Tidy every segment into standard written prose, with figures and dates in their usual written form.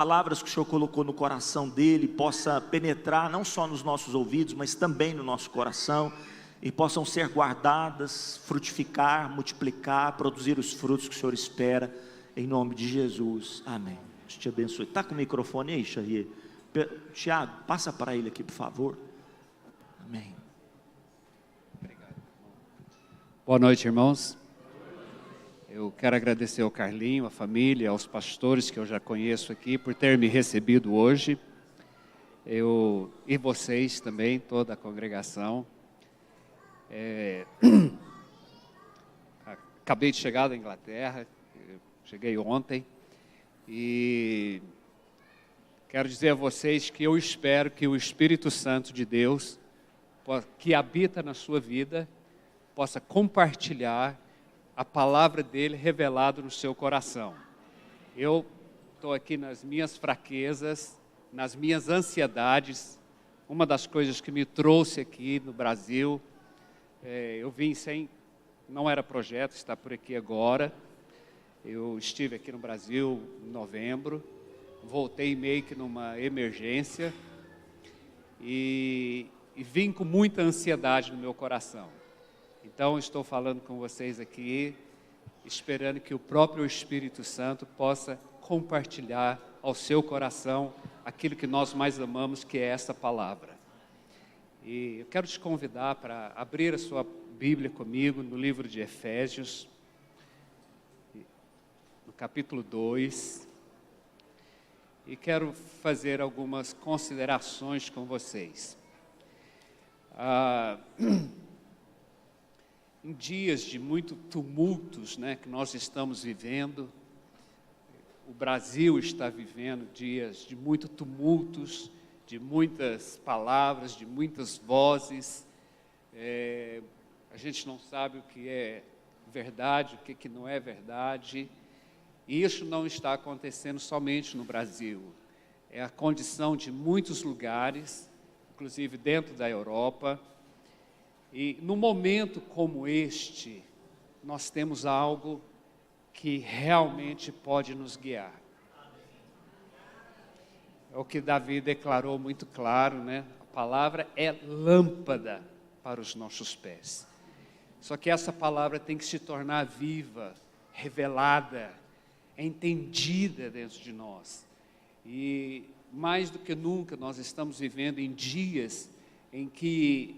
palavras que o Senhor colocou no coração dele possa penetrar não só nos nossos ouvidos, mas também no nosso coração, e possam ser guardadas, frutificar, multiplicar, produzir os frutos que o Senhor espera, em nome de Jesus, amém. Deus te abençoe. Está com o microfone aí, Xavier? Tiago, passa para ele aqui, por favor. Amém. Obrigado. Boa noite, irmãos. Eu quero agradecer ao Carlinho, à família, aos pastores que eu já conheço aqui, por ter me recebido hoje. E vocês também, toda a congregação. Acabei de chegar da Inglaterra, cheguei ontem, e quero dizer a vocês que eu espero que o Espírito Santo de Deus, que habita na sua vida, possa compartilhar a palavra dele revelada no seu coração. Eu estou aqui nas minhas fraquezas, nas minhas ansiedades. Uma das coisas que me trouxe aqui no Brasil, eu vim não era projeto estar por aqui agora. Eu estive aqui no Brasil em novembro, voltei meio que numa emergência e vim com muita ansiedade no meu coração. Então, estou falando com vocês aqui, esperando que o próprio Espírito Santo possa compartilhar ao seu coração aquilo que nós mais amamos, que é essa palavra. E eu quero te convidar para abrir a sua Bíblia comigo no livro de Efésios, no capítulo 2, e quero fazer algumas considerações com vocês. Em dias de muito tumultos, que nós estamos vivendo, o Brasil está vivendo dias de muito tumultos, de muitas palavras, de muitas vozes. A gente não sabe o que é verdade, o que não é verdade. E isso não está acontecendo somente no Brasil. É a condição de muitos lugares, inclusive dentro da Europa. E num momento como este, nós temos algo que realmente pode nos guiar. É o que Davi declarou muito claro, A palavra é lâmpada para os nossos pés. Só que essa palavra tem que se tornar viva, revelada, entendida dentro de nós. E mais do que nunca nós estamos vivendo em dias em que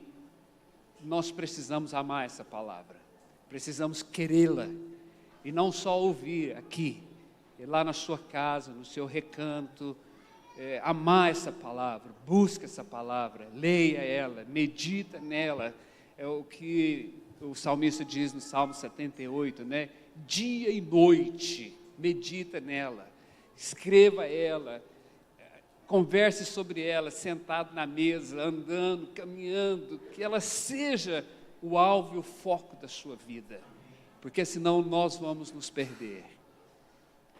nós precisamos amar essa palavra, precisamos querê-la, e não só ouvir aqui, e lá na sua casa, no seu recanto, amar essa palavra, busca essa palavra, leia ela, medita nela. É o que o salmista diz no Salmo 78, Dia e noite, medita nela, escreva ela, converse sobre ela, sentado na mesa, andando, caminhando, que ela seja o alvo e o foco da sua vida, porque senão nós vamos nos perder.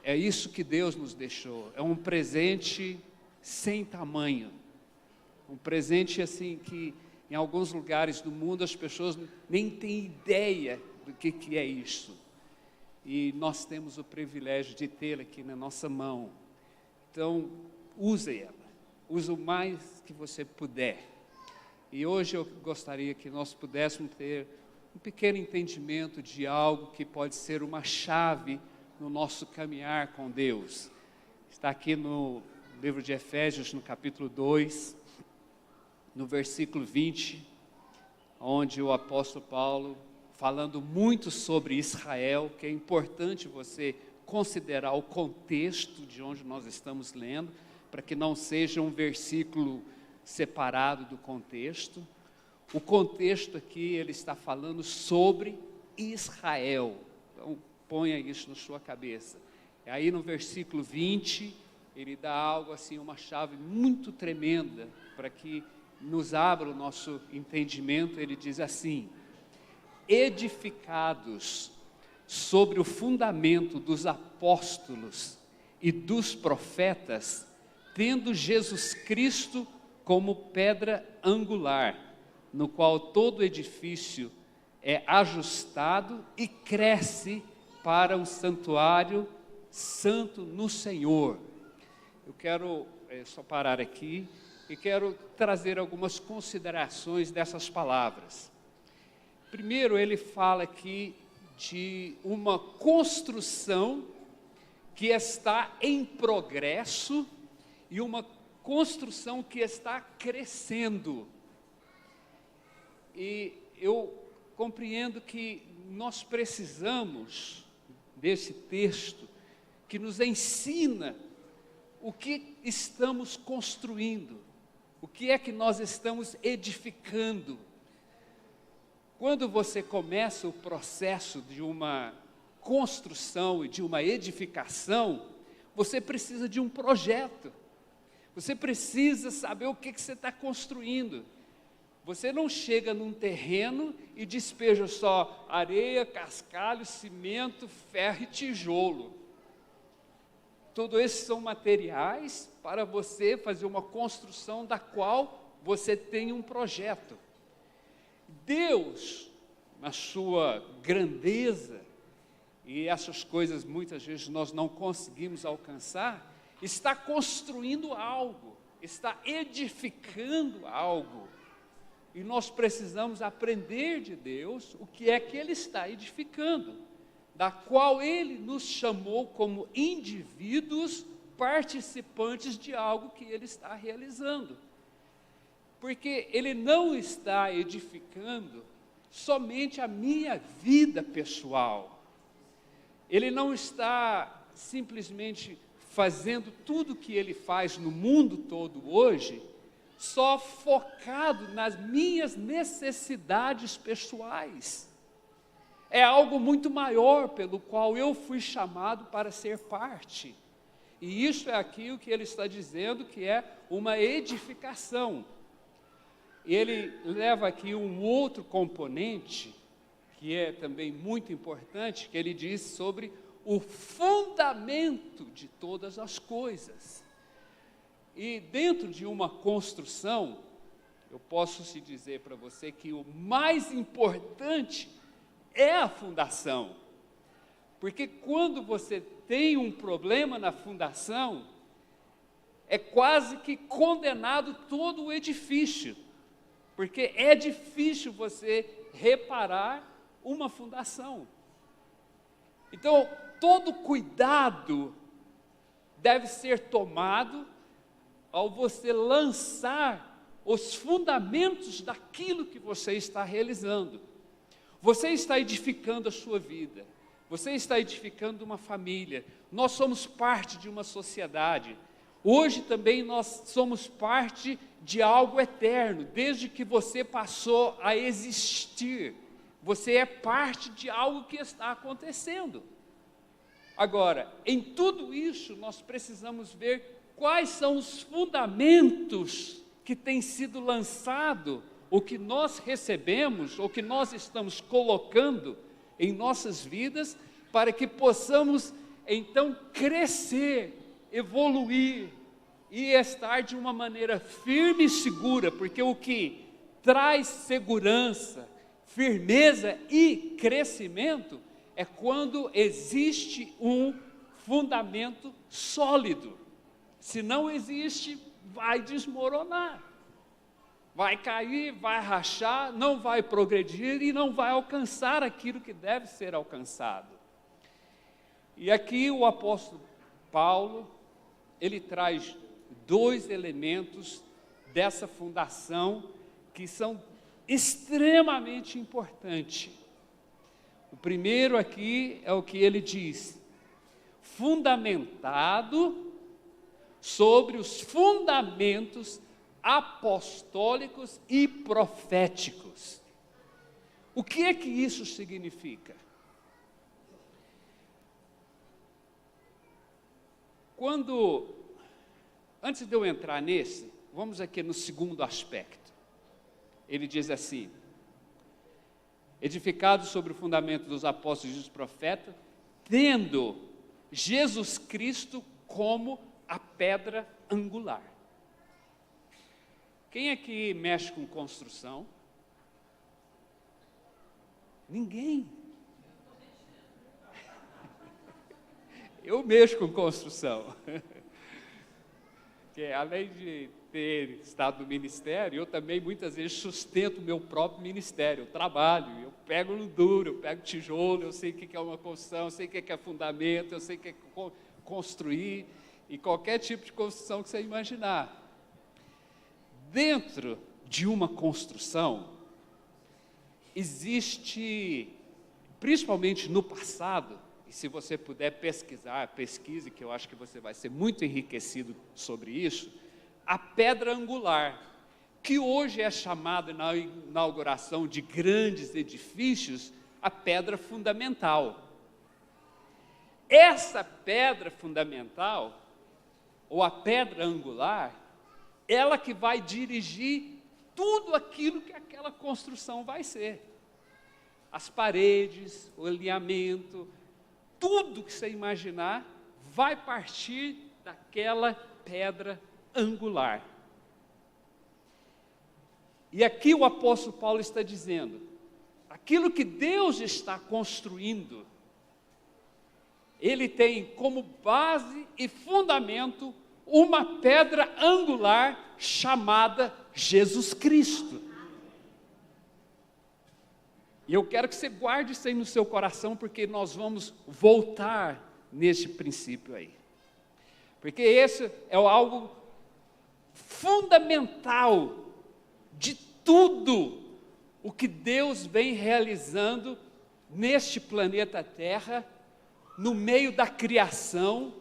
É isso que Deus nos deixou, é um presente sem tamanho, um presente assim que em alguns lugares do mundo as pessoas nem têm ideia do que é isso, e nós temos o privilégio de tê-la aqui na nossa mão. Então, use ela, use o mais que você puder. E hoje eu gostaria que nós pudéssemos ter um pequeno entendimento de algo que pode ser uma chave no nosso caminhar com Deus. Está aqui no livro de Efésios, no capítulo 2, no versículo 20, onde o apóstolo Paulo, falando muito sobre Israel, que é importante você considerar o contexto de onde nós estamos lendo, para que não seja um versículo separado do contexto. O contexto aqui, ele está falando sobre Israel. Então, ponha isso na sua cabeça. Aí no versículo 20, ele dá algo assim, uma chave muito tremenda, para que nos abra o nosso entendimento. Ele diz assim: edificados sobre o fundamento dos apóstolos e dos profetas, tendo Jesus Cristo como pedra angular, no qual todo edifício é ajustado e cresce para um santuário santo no Senhor. eu quero só parar aqui e quero trazer algumas considerações dessas palavras. Primeiro, ele fala aqui de uma construção que está em progresso e uma construção que está crescendo. E eu compreendo que nós precisamos desse texto que nos ensina o que estamos construindo, o que é que nós estamos edificando. Quando você começa o processo de uma construção e de uma edificação, você precisa de um projeto, você precisa saber o que você está construindo. Você não chega num terreno e despeja só areia, cascalho, cimento, ferro e tijolo. Todos esses são materiais para você fazer uma construção da qual você tem um projeto. Deus, na sua grandeza, e essas coisas muitas vezes nós não conseguimos alcançar, está construindo algo, está edificando algo. E nós precisamos aprender de Deus o que é que Ele está edificando, da qual Ele nos chamou como indivíduos participantes de algo que Ele está realizando. Porque Ele não está edificando somente a minha vida pessoal. Ele não está simplesmente fazendo tudo o que Ele faz no mundo todo hoje, só focado nas minhas necessidades pessoais. É algo muito maior pelo qual eu fui chamado para ser parte. E isso é aquilo que ele está dizendo que é uma edificação. Ele leva aqui um outro componente, que é também muito importante, que ele diz sobre o fundamento de todas as coisas. E dentro de uma construção, eu posso te dizer para você que o mais importante é a fundação. Porque quando você tem um problema na fundação, é quase que condenado todo o edifício. Porque é difícil você reparar uma fundação. Então, todo cuidado deve ser tomado ao você lançar os fundamentos daquilo que você está realizando. Você está edificando a sua vida, você está edificando uma família, nós somos parte de uma sociedade. Hoje também nós somos parte de algo eterno, desde que você passou a existir, você é parte de algo que está acontecendo. Agora, em tudo isso nós precisamos ver quais são os fundamentos que têm sido lançados, o que nós recebemos, ou que nós estamos colocando em nossas vidas, para que possamos então crescer, evoluir e estar de uma maneira firme e segura, porque o que traz segurança, firmeza e crescimento é quando existe um fundamento sólido. Se não existe, vai desmoronar, vai cair, vai rachar, não vai progredir e não vai alcançar aquilo que deve ser alcançado. E aqui o apóstolo Paulo, ele traz dois elementos dessa fundação que são extremamente importantes. O primeiro aqui é o que ele diz: fundamentado sobre os fundamentos apostólicos e proféticos. O que é que isso significa? Antes de eu entrar nesse, vamos aqui no segundo aspecto. Ele diz assim: edificado sobre o fundamento dos apóstolos e dos profetas, tendo Jesus Cristo como a pedra angular. Quem aqui mexe com construção? Ninguém. Eu mexo com construção. Porque além de ter estado no ministério, eu também muitas vezes sustento o meu próprio ministério, eu trabalho, eu pego no duro, eu pego tijolo, eu sei o que é uma construção, eu sei o que é fundamento, eu sei o que é construir, e qualquer tipo de construção que você imaginar. Dentro de uma construção, existe, principalmente no passado, e se você puder pesquisar, pesquise, que eu acho que você vai ser muito enriquecido sobre isso, a pedra angular, que hoje é chamada na inauguração de grandes edifícios, a pedra fundamental. Essa pedra fundamental, ou a pedra angular, ela que vai dirigir tudo aquilo que aquela construção vai ser. As paredes, o alinhamento, tudo que você imaginar vai partir daquela pedra angular. E aqui o apóstolo Paulo está dizendo, aquilo que Deus está construindo, ele tem como base e fundamento uma pedra angular chamada Jesus Cristo. E eu quero que você guarde isso aí no seu coração, porque nós vamos voltar nesse princípio aí. Porque esse é algo fundamental de tudo o que Deus vem realizando neste planeta Terra, no meio da criação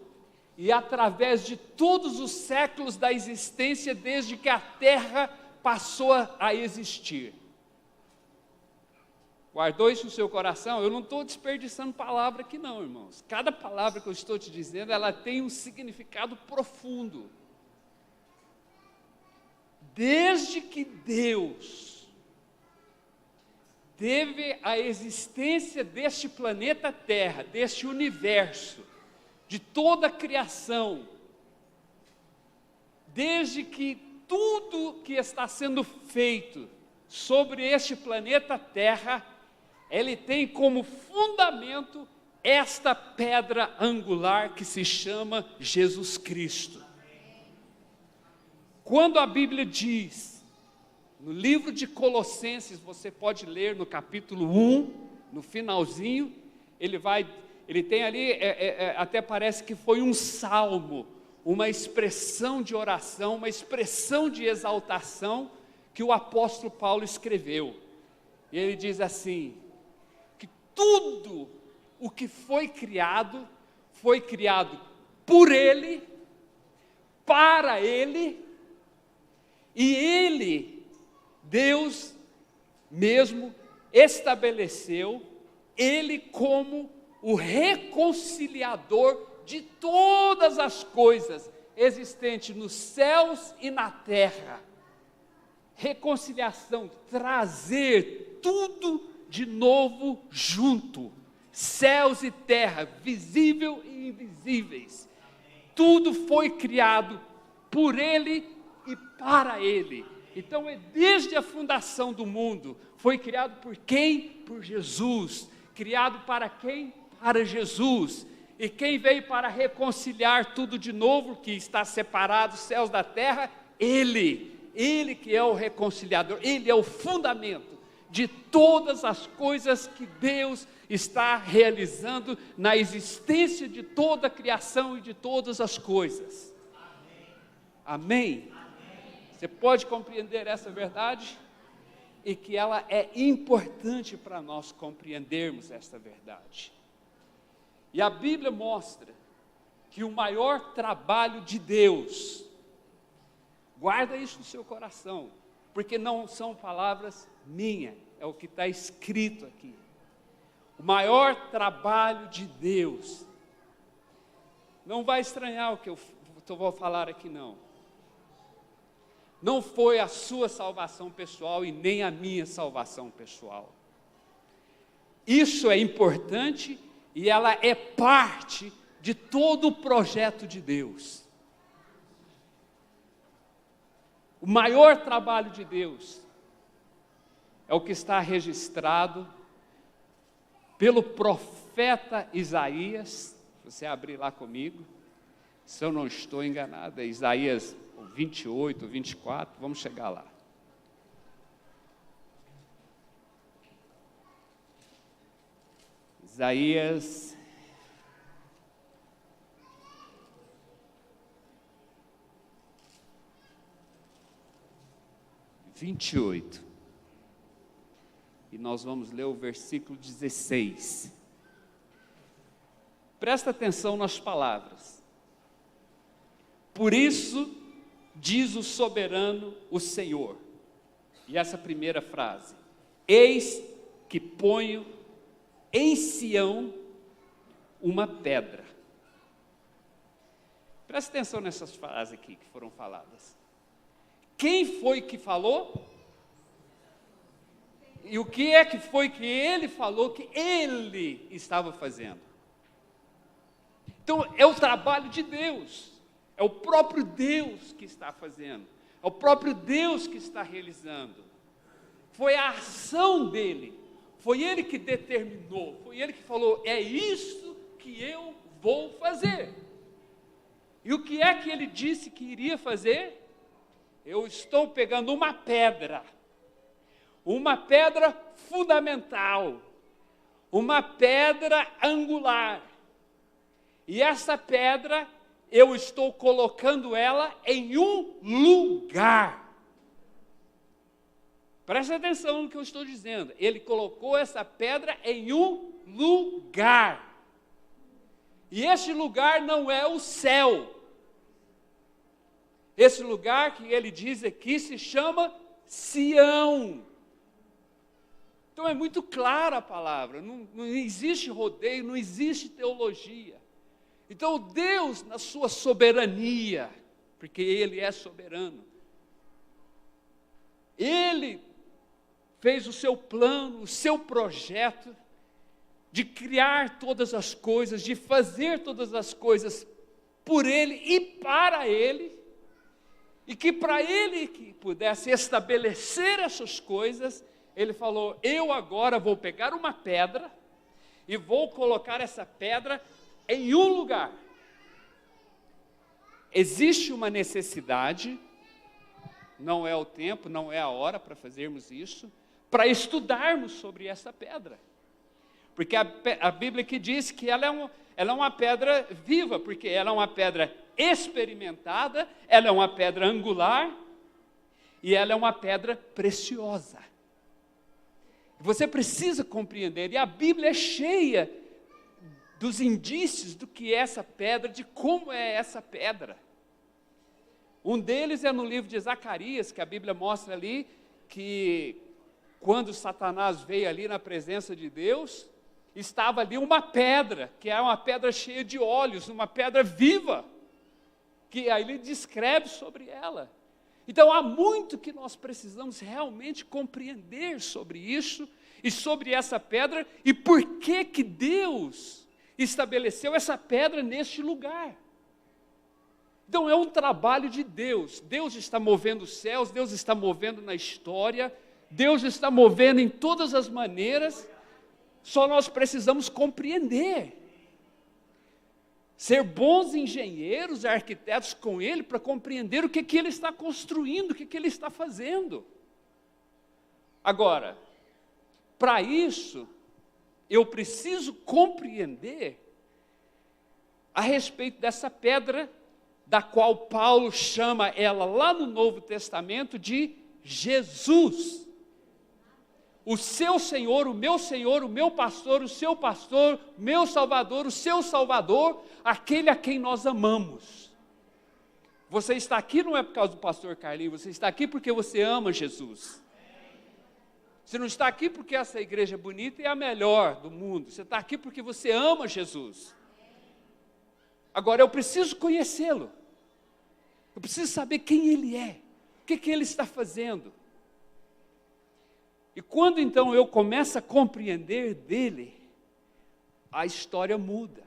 e através de todos os séculos da existência, desde que a Terra passou a existir. Guardou isso no seu coração? Eu não estou desperdiçando palavra aqui não, irmãos. Cada palavra que eu estou te dizendo, ela tem um significado profundo. Desde que Deus teve a existência deste planeta Terra, deste universo, de toda a criação, desde que tudo que está sendo feito sobre este planeta Terra, ele tem como fundamento esta pedra angular que se chama Jesus Cristo. Quando a Bíblia diz, no livro de Colossenses, você pode ler no capítulo 1, no finalzinho, ele tem ali, até parece que foi um salmo, uma expressão de oração, uma expressão de exaltação que o apóstolo Paulo escreveu. E ele diz assim, que tudo o que foi criado por Ele, para Ele, e Ele, Deus mesmo, estabeleceu Ele como o reconciliador de todas as coisas existentes nos céus e na terra. Reconciliação, trazer tudo de novo junto, céus e terra, visível e invisíveis. Tudo foi criado por Ele e para Ele. Então, desde a fundação do mundo, foi criado por quem? Por Jesus. Criado para quem? Para Jesus. E quem veio para reconciliar tudo de novo, que está separado, os céus da terra? Ele. Ele que é o reconciliador, Ele é o fundamento de todas as coisas que Deus está realizando na existência de toda a criação e de todas as coisas. Amém? Você pode compreender essa verdade? E que ela é importante para nós compreendermos esta verdade. E a Bíblia mostra que o maior trabalho de Deus, guarda isso no seu coração, porque não são palavras minhas, é o que está escrito aqui. O maior trabalho de Deus, não vai estranhar o que eu vou falar aqui não. Não foi a sua salvação pessoal e nem a minha salvação pessoal. Isso é importante e ela é parte de todo o projeto de Deus. O maior trabalho de Deus é o que está registrado pelo profeta Isaías. Se você abrir lá comigo, Se eu não estou enganado, é Isaías 28, 24, vamos chegar lá. Isaías 28. E nós vamos ler o versículo 16. Presta atenção nas palavras. Por isso, diz o soberano, o Senhor. E essa primeira frase: eis que ponho em Sião uma pedra. Presta atenção nessas frases aqui que foram faladas. Quem foi que falou? E o que é que foi que ele falou que ele estava fazendo? Então, é o trabalho de Deus, é o próprio Deus que está fazendo, é o próprio Deus que está realizando. Foi a ação dele, foi ele que determinou, foi ele que falou, é isso que eu vou fazer. E o que é que ele disse que iria fazer? Eu estou pegando uma pedra fundamental, uma pedra angular, e essa pedra, eu estou colocando ela em um lugar. Presta atenção no que eu estou dizendo. Ele colocou essa pedra em um lugar. E esse lugar não é o céu. Esse lugar que ele diz aqui se chama Sião. Então é muito clara a palavra, não existe rodeio, não existe teologia. Então Deus, na sua soberania, porque Ele é soberano, Ele fez o seu plano, o seu projeto de criar todas as coisas, de fazer todas as coisas por Ele e para Ele, e que para Ele que pudesse estabelecer essas coisas, Ele falou, eu agora vou pegar uma pedra e vou colocar essa pedra em um lugar. Existe uma necessidade, não é o tempo, não é a hora para fazermos isso, para estudarmos sobre essa pedra. Porque a Bíblia que diz que ela é uma pedra viva, porque ela é uma pedra experimentada, ela é uma pedra angular e ela é uma pedra preciosa. Você precisa compreender, e a Bíblia é cheia dos indícios do que é essa pedra, de como é essa pedra. Um deles é no livro de Zacarias, que a Bíblia mostra ali, que quando Satanás veio ali na presença de Deus, estava ali uma pedra, que é uma pedra cheia de olhos, uma pedra viva, que aí ele descreve sobre ela. Então há muito que nós precisamos realmente compreender sobre isso, e sobre essa pedra, e por que que Deus estabeleceu essa pedra neste lugar. Então é um trabalho de Deus. Deus está movendo os céus, Deus está movendo na história, Deus está movendo em todas as maneiras, só nós precisamos compreender. Ser bons engenheiros, arquitetos com Ele, para compreender o que Ele está construindo, o que Ele está fazendo. Agora, para isso, eu preciso compreender a respeito dessa pedra, da qual Paulo chama ela lá no Novo Testamento de Jesus. O seu Senhor, o meu pastor, o seu pastor, meu Salvador, o seu Salvador, aquele a quem nós amamos. Você está aqui não é por causa do pastor Carlinhos, você está aqui porque você ama Jesus. Você não está aqui porque essa igreja é bonita e é a melhor do mundo. Você está aqui porque você ama Jesus. Agora, eu preciso conhecê-lo. Eu preciso saber quem Ele é. O que Ele está fazendo. E quando então eu começo a compreender dele, a história muda.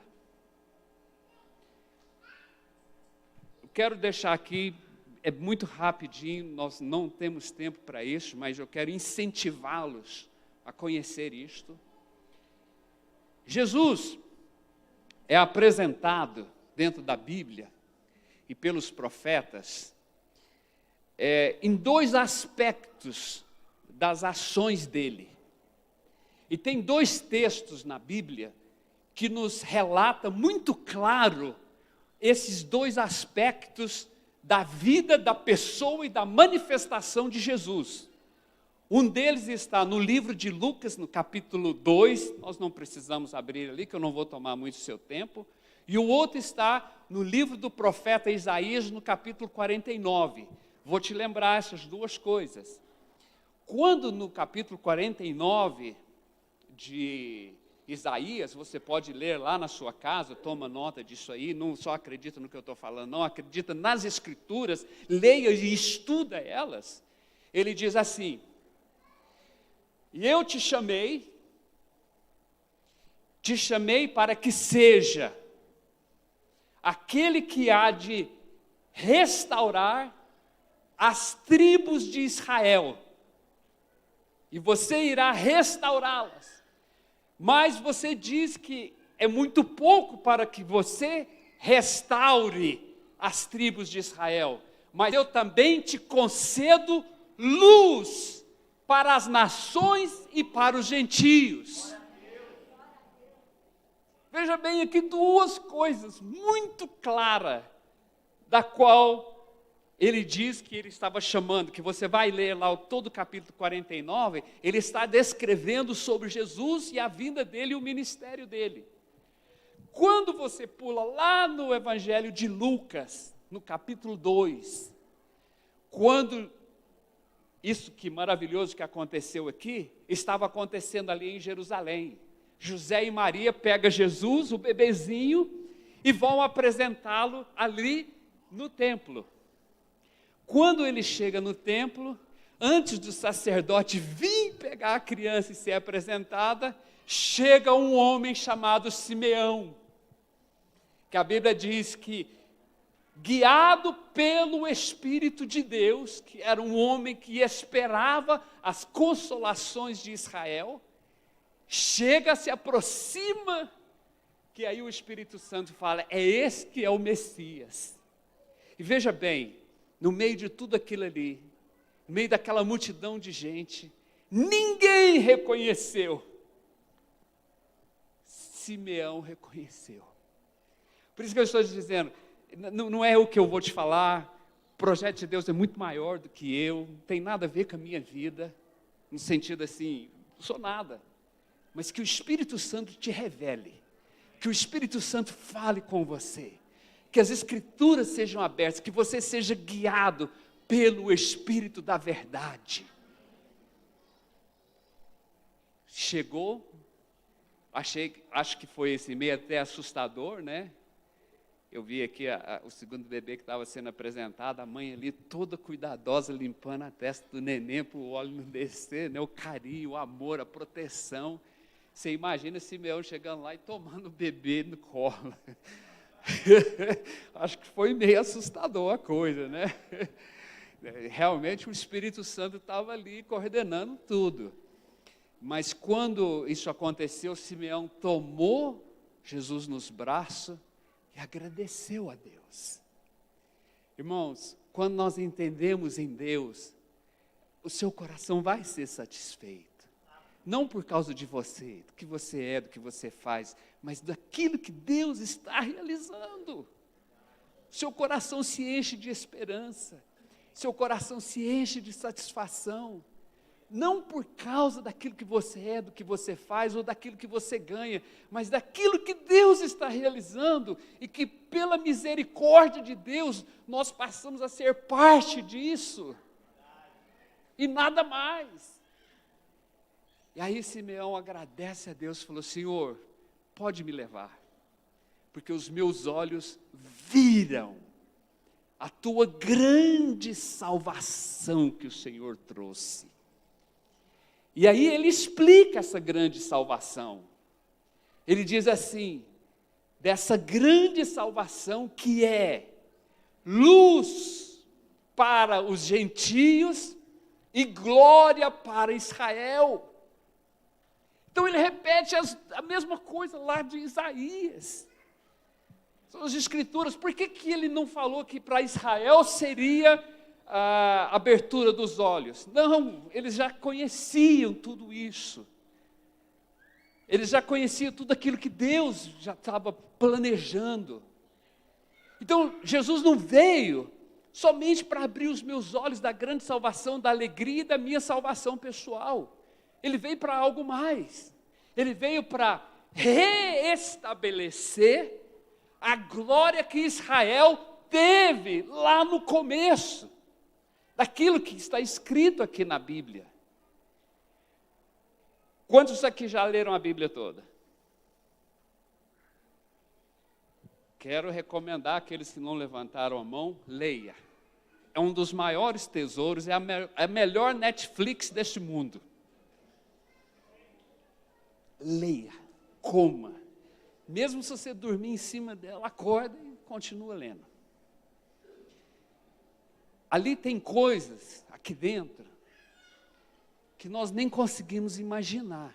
Eu quero deixar aqui, é muito rapidinho, nós não temos tempo para isso, mas eu quero incentivá-los a conhecer isto. Jesus é apresentado dentro da Bíblia e pelos profetas, em dois aspectos das ações dele. E tem dois textos na Bíblia que nos relata muito claro esses dois aspectos da vida, da pessoa e da manifestação de Jesus. Um deles está no livro de Lucas, no capítulo 2, nós não precisamos abrir ali, que eu não vou tomar muito seu tempo. E o outro está no livro do profeta Isaías, no capítulo 49. Vou te lembrar essas duas coisas. Quando no capítulo 49 de Isaías, você pode ler lá na sua casa, toma nota disso aí, não só acredita no que eu estou falando, não, acredita nas Escrituras, leia e estuda elas. Ele diz assim: e eu te chamei para que seja aquele que há de restaurar as tribos de Israel, e você irá restaurá-las. Mas você diz que é muito pouco para que você restaure as tribos de Israel, mas eu também te concedo luz para as nações e para os gentios. Veja bem aqui duas coisas muito claras, da qual ele diz que ele estava chamando, que você vai ler lá todo o capítulo 49, ele está descrevendo sobre Jesus e a vinda dele e o ministério dele. Quando você pula lá no Evangelho de Lucas, no capítulo 2, quando isso que maravilhoso que aconteceu aqui, estava acontecendo ali em Jerusalém. José e Maria pegam Jesus, o bebezinho, e vão apresentá-lo ali no templo. Quando ele chega no templo, antes do sacerdote vir pegar a criança e ser apresentada, chega um homem chamado Simeão, que a Bíblia diz que, guiado pelo Espírito de Deus, que era um homem que esperava as consolações de Israel, chega, se aproxima, que aí o Espírito Santo fala: é esse que é o Messias. E veja bem, no meio de tudo aquilo ali, no meio daquela multidão de gente, ninguém reconheceu. Simeão reconheceu. Por isso que eu estou te dizendo, não é o que eu vou te falar, o projeto de Deus é muito maior do que eu, não tem nada a ver com a minha vida, no sentido assim, não sou nada, mas que o Espírito Santo te revele, que o Espírito Santo fale com você, que as Escrituras sejam abertas, que você seja guiado pelo Espírito da verdade. Chegou, acho que foi esse meio até assustador, né? Eu vi aqui o segundo bebê que estava sendo apresentado, a mãe ali toda cuidadosa, limpando a testa do neném para o óleo não descer, né? O carinho, o amor, a proteção. Você imagina Simeão chegando lá e tomando o bebê no colo. Acho que foi meio assustador a coisa, né? Realmente o Espírito Santo estava ali coordenando tudo. Mas quando isso aconteceu, Simeão tomou Jesus nos braços e agradeceu a Deus. Irmãos, quando nós entendemos em Deus, o seu coração vai ser satisfeito. Não por causa de você, do que você é, do que você faz, mas daquilo que Deus está realizando. Seu coração se enche de esperança, seu coração se enche de satisfação. Não por causa daquilo que você é, do que você faz, ou daquilo que você ganha, mas daquilo que Deus está realizando, e que pela misericórdia de Deus, nós passamos a ser parte disso, e nada mais. E aí Simeão agradece a Deus, falou: Senhor, pode me levar, porque os meus olhos viram a tua grande salvação que o Senhor trouxe. E aí ele explica essa grande salvação. Ele diz assim, dessa grande salvação que é luz para os gentios e glória para Israel. Então ele repete a mesma coisa lá de Isaías. São as Escrituras. Por que ele não falou que para Israel seria a abertura dos olhos? Não, eles já conheciam tudo isso. Eles já conheciam tudo aquilo que Deus já estava planejando. Então, Jesus não veio somente para abrir os meus olhos da grande salvação, da alegria e da minha salvação pessoal. Ele veio para algo mais. Ele veio para reestabelecer a glória que Israel teve lá no começo, daquilo que está escrito aqui na Bíblia. Quantos aqui já leram a Bíblia toda? Quero recomendar àqueles que não levantaram a mão, leia. É um dos maiores tesouros, é a melhor Netflix deste mundo. Leia, coma. Mesmo se você dormir em cima dela, acorda e continua lendo. Ali tem coisas, aqui dentro, que nós nem conseguimos imaginar.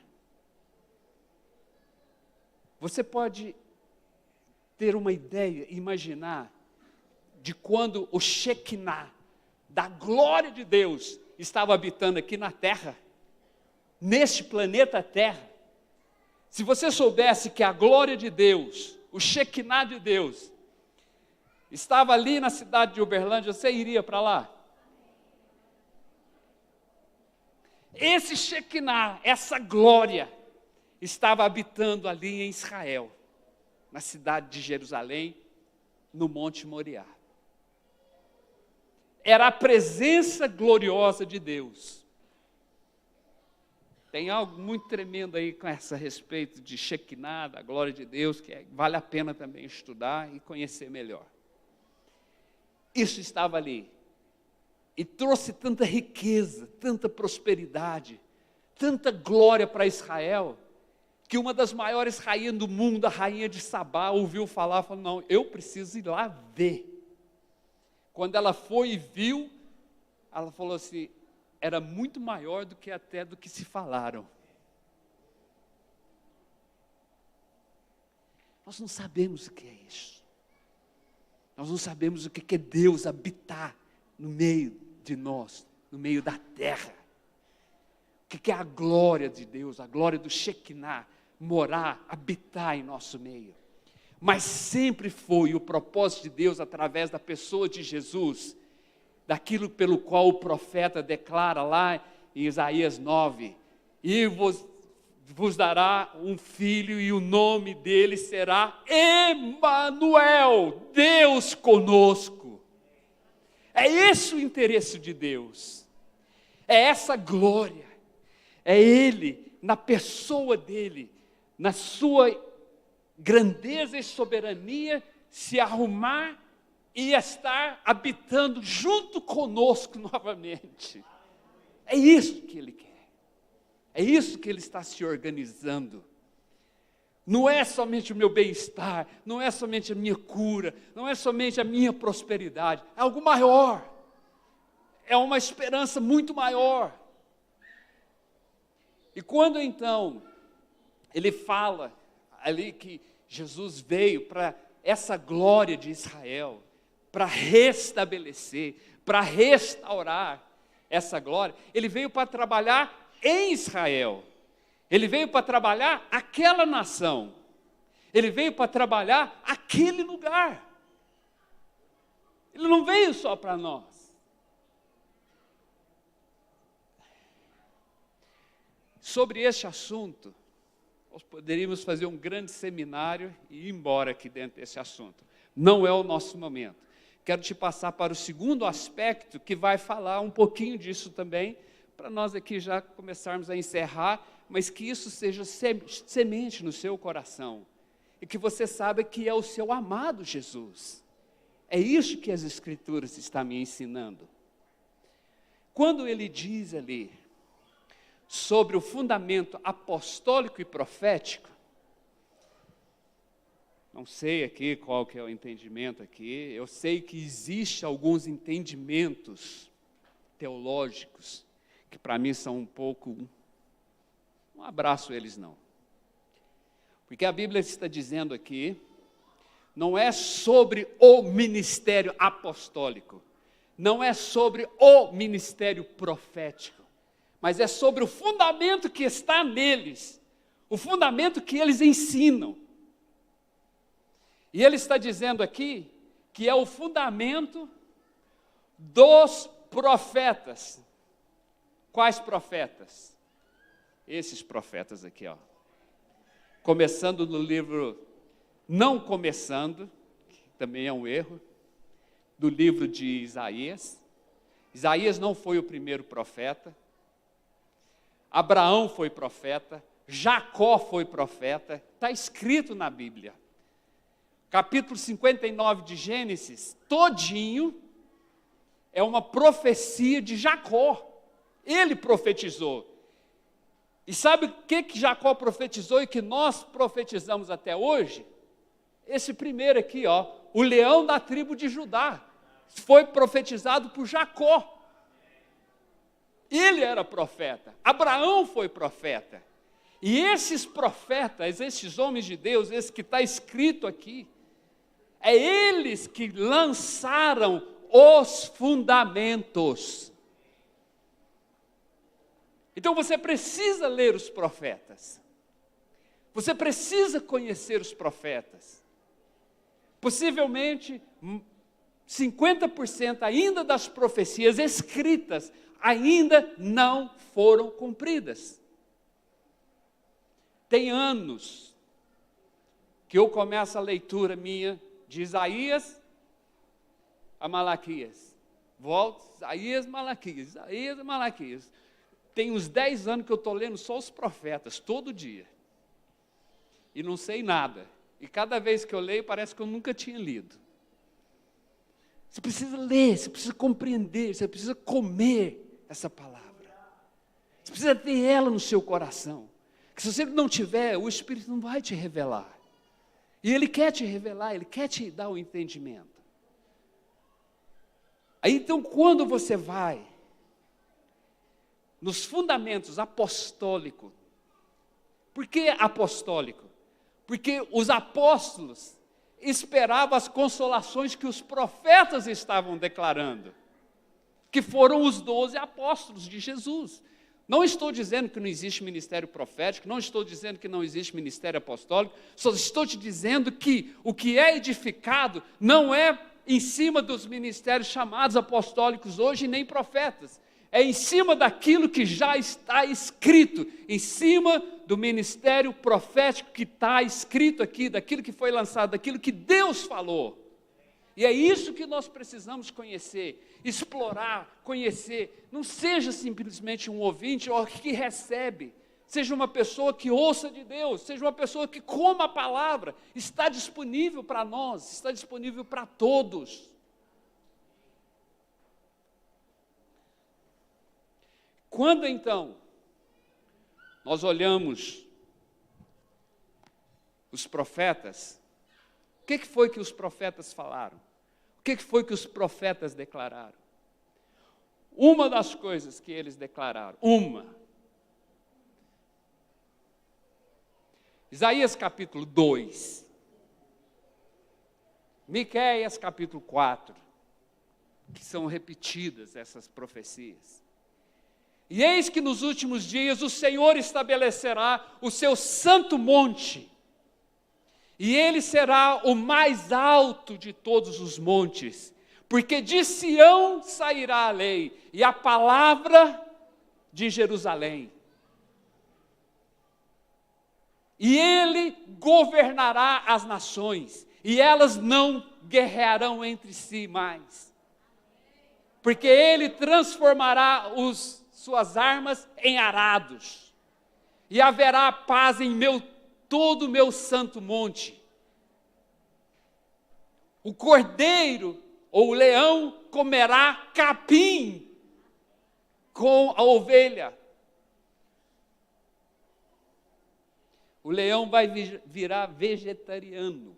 Você pode ter uma ideia, imaginar, de quando o Shekinah, da glória de Deus, estava habitando aqui na Terra, neste planeta Terra. Se você soubesse que a glória de Deus, o Shekinah de Deus, estava ali na cidade de Uberlândia, você iria para lá? Esse Shekinah, essa glória, estava habitando ali em Israel, na cidade de Jerusalém, no Monte Moriá. Era a presença gloriosa de Deus. Tem algo muito tremendo aí com essa respeito de Shekinah, da glória de Deus, que vale a pena também estudar e conhecer melhor. Isso estava ali. E trouxe tanta riqueza, tanta prosperidade, tanta glória para Israel, que uma das maiores rainhas do mundo, a rainha de Sabá, ouviu falar, falou, não, eu preciso ir lá ver. Quando ela foi e viu, ela falou assim, era muito maior do que até do que se falaram. Nós não sabemos o que é isso. Nós não sabemos o que é Deus habitar no meio de nós, no meio da terra. O que é a glória de Deus, a glória do Shekinah, morar, habitar em nosso meio. Mas sempre foi o propósito de Deus, através da pessoa de Jesus, daquilo pelo qual o profeta declara lá em Isaías 9, e vos dará um filho e o nome dele será Emanuel, Deus conosco. É esse o interesse de Deus, é essa glória, é Ele, na pessoa dele, na sua grandeza e soberania, se arrumar e estar habitando junto conosco novamente. É isso que Ele quer, é isso que Ele está se organizando. Não é somente o meu bem-estar, não é somente a minha cura, não é somente a minha prosperidade, é algo maior, é uma esperança muito maior. E quando então Ele fala ali que Jesus veio para essa glória de Israel, para restabelecer, para restaurar essa glória, Ele veio para trabalhar em Israel. Ele veio para trabalhar aquela nação. Ele veio para trabalhar aquele lugar. Ele não veio só para nós. Sobre este assunto, nós poderíamos fazer um grande seminário e ir embora aqui dentro desse assunto. Não é o nosso momento. Quero te passar para o segundo aspecto, que vai falar um pouquinho disso também, para nós aqui já começarmos a encerrar, mas que isso seja semente no seu coração, e que você saiba que é o seu amado Jesus. É isso que as Escrituras estão me ensinando. Quando ele diz ali, sobre o fundamento apostólico e profético, não sei aqui qual que é o entendimento aqui, eu sei que existe alguns entendimentos teológicos, que para mim são um pouco, não abraço eles não. Porque a Bíblia está dizendo aqui, não é sobre o ministério apostólico, não é sobre o ministério profético, mas é sobre o fundamento que está neles, o fundamento que eles ensinam. E ele está dizendo aqui que é o fundamento dos profetas. Quais profetas? Esses profetas aqui, ó. Começando no livro, não começando, que também é um erro, do livro de Isaías. Isaías não foi o primeiro profeta. Abraão foi profeta. Jacó foi profeta. Está escrito na Bíblia. Capítulo 59 de Gênesis, todinho, é uma profecia de Jacó. Ele profetizou. E sabe o que Jacó profetizou e que nós profetizamos até hoje? Esse primeiro aqui, ó, o leão da tribo de Judá, foi profetizado por Jacó. Ele era profeta. Abraão foi profeta. E esses profetas, esses homens de Deus, esse que está escrito aqui, é eles que lançaram os fundamentos. Então você precisa ler os profetas. Você precisa conhecer os profetas. Possivelmente 50% ainda das profecias escritas ainda não foram cumpridas. Tem anos que eu começo a leitura minha de Isaías a Malaquias. Volto, Isaías, Malaquias, Isaías, Malaquias. Tem uns 10 anos que eu estou lendo só os profetas, todo dia. E não sei nada. E cada vez que eu leio, parece que eu nunca tinha lido. Você precisa ler, você precisa compreender, você precisa comer essa palavra. Você precisa ter ela no seu coração. Que se você não tiver, o Espírito não vai te revelar. E Ele quer te revelar, Ele quer te dar o entendimento. Aí então, quando você vai nos fundamentos apostólicos, por que apostólico? Porque os apóstolos esperavam as consolações que os profetas estavam declarando, que foram os 12 apóstolos de Jesus. Não estou dizendo que não existe ministério profético, não estou dizendo que não existe ministério apostólico, só estou te dizendo que o que é edificado não é em cima dos ministérios chamados apostólicos hoje, nem profetas. É em cima daquilo que já está escrito, em cima do ministério profético que está escrito aqui, daquilo que foi lançado, daquilo que Deus falou. E é isso que nós precisamos conhecer, explorar, conhecer. Não seja simplesmente um ouvinte ou que recebe, seja uma pessoa que ouça de Deus, seja uma pessoa que coma a palavra. Está disponível para nós, está disponível para todos. Quando então nós olhamos os profetas, o que foi que os profetas falaram? O que foi que os profetas declararam? Uma das coisas que eles declararam, Isaías capítulo 2, Miqueias capítulo 4, que são repetidas essas profecias. E eis que nos últimos dias o Senhor estabelecerá o seu santo monte, e ele será o mais alto de todos os montes, porque de Sião sairá a lei, e a palavra de Jerusalém. E ele governará as nações, e elas não guerrearão entre si mais, porque ele transformará suas armas em arados, e haverá paz em todo o meu santo monte. O cordeiro ou o leão comerá capim com a ovelha. O leão vai virar vegetariano.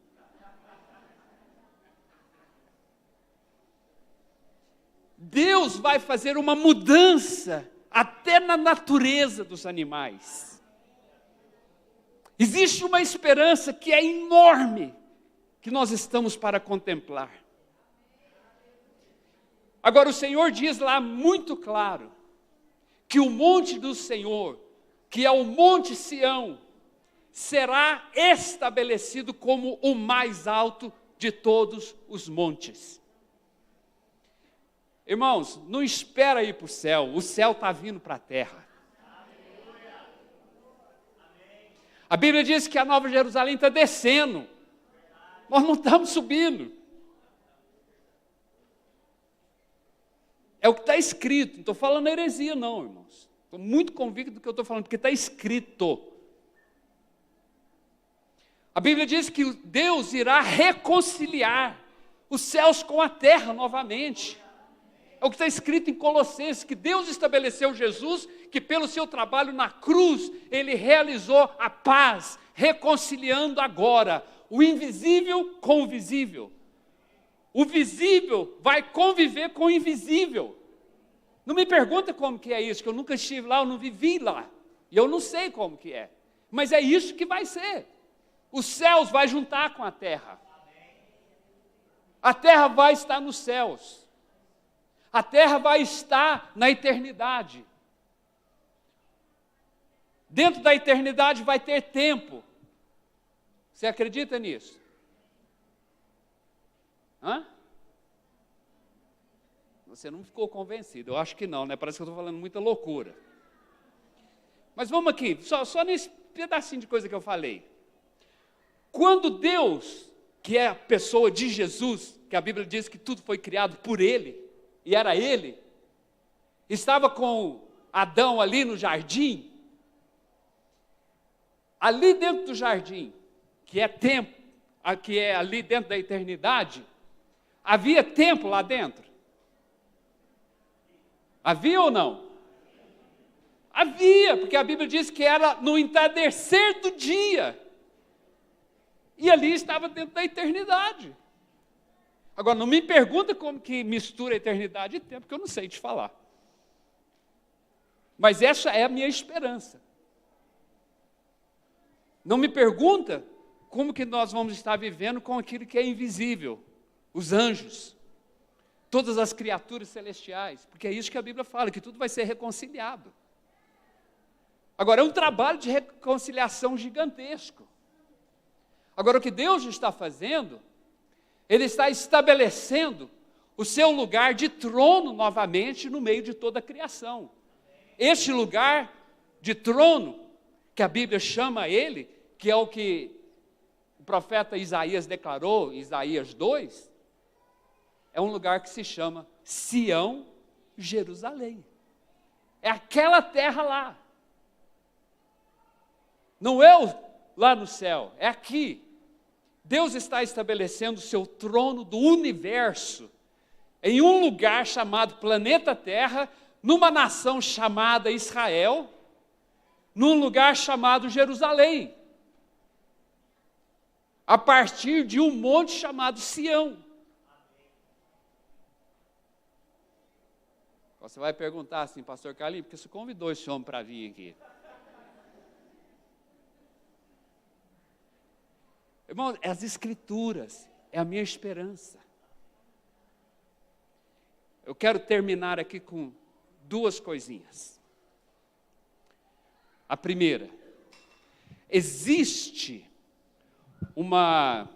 Deus vai fazer uma mudança até na natureza dos animais. Existe uma esperança que é enorme, que nós estamos para contemplar. Agora o Senhor diz lá muito claro, que o monte do Senhor, que é o Monte Sião, será estabelecido como o mais alto de todos os montes. Irmãos, não espera ir para o céu está vindo para a terra. A Bíblia diz que a Nova Jerusalém está descendo, nós não estamos subindo. É o que está escrito, não estou falando heresia não, irmãos. Estou muito convicto do que eu estou falando, porque está escrito. A Bíblia diz que Deus irá reconciliar os céus com a terra novamente. É o que está escrito em Colossenses, que Deus estabeleceu Jesus, que pelo seu trabalho na cruz, Ele realizou a paz, reconciliando agora o invisível com o visível. O visível vai conviver com o invisível. Não me pergunta como que é isso, que eu nunca estive lá, eu não vivi lá. E eu não sei como que é. Mas é isso que vai ser. Os céus vai juntar com a terra. A terra vai estar nos céus. A terra vai estar na eternidade. Dentro da eternidade vai ter tempo. Você acredita nisso? Hã? Você não ficou convencido, eu acho que não, né? Parece que eu estou falando muita loucura. Mas vamos aqui, só nesse pedacinho de coisa que eu falei. Quando Deus, que é a pessoa de Jesus, que a Bíblia diz que tudo foi criado por Ele, e era Ele, estava com Adão ali no jardim, ali dentro do jardim, que é tempo, que é ali dentro da eternidade, havia tempo lá dentro? Havia ou não? Havia, porque a Bíblia diz que era no entardecer do dia. E ali estava dentro da eternidade. Agora, não me pergunta como que mistura eternidade e tempo, porque eu não sei te falar. Mas essa é a minha esperança. Não me pergunta como que nós vamos estar vivendo com aquilo que é invisível. Os anjos, todas as criaturas celestiais, porque é isso que a Bíblia fala, que tudo vai ser reconciliado. Agora, é um trabalho de reconciliação gigantesco. Agora, o que Deus está fazendo, Ele está estabelecendo o seu lugar de trono novamente no meio de toda a criação. Este lugar de trono, que a Bíblia chama ele, que é o que o profeta Isaías declarou, Isaías 2, é um lugar que se chama Sião, Jerusalém. É aquela terra lá. Não é lá no céu, é aqui. Deus está estabelecendo o seu trono do universo em um lugar chamado planeta Terra, numa nação chamada Israel, num lugar chamado Jerusalém, a partir de um monte chamado Sião. Você vai perguntar assim, pastor Carlinhos, por que você convidou esse homem para vir aqui? Irmão, as escrituras é a minha esperança. Eu quero terminar aqui com duas coisinhas. A primeira, existe uma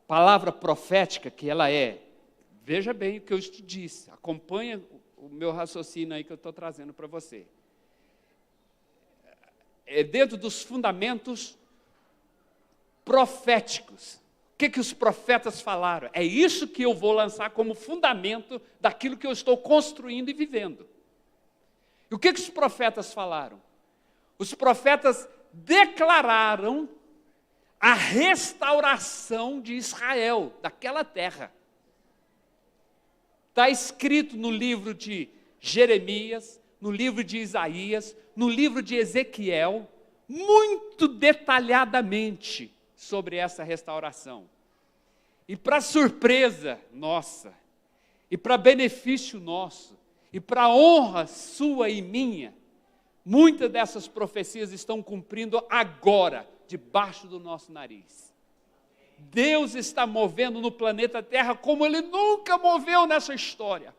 palavra profética que ela é, veja bem o que eu te disse, acompanha o meu raciocínio aí que eu estou trazendo para você. É dentro dos fundamentos proféticos. O que os profetas falaram? É isso que eu vou lançar como fundamento daquilo que eu estou construindo e vivendo. E o que os profetas falaram? Os profetas declararam a restauração de Israel, daquela terra. Está escrito no livro de Jeremias, no livro de Isaías, no livro de Ezequiel, muito detalhadamente sobre essa restauração. E para surpresa nossa, e para benefício nosso, e para honra sua e minha, muitas dessas profecias estão cumprindo agora, debaixo do nosso nariz. Deus está movendo no planeta Terra como Ele nunca moveu nessa história.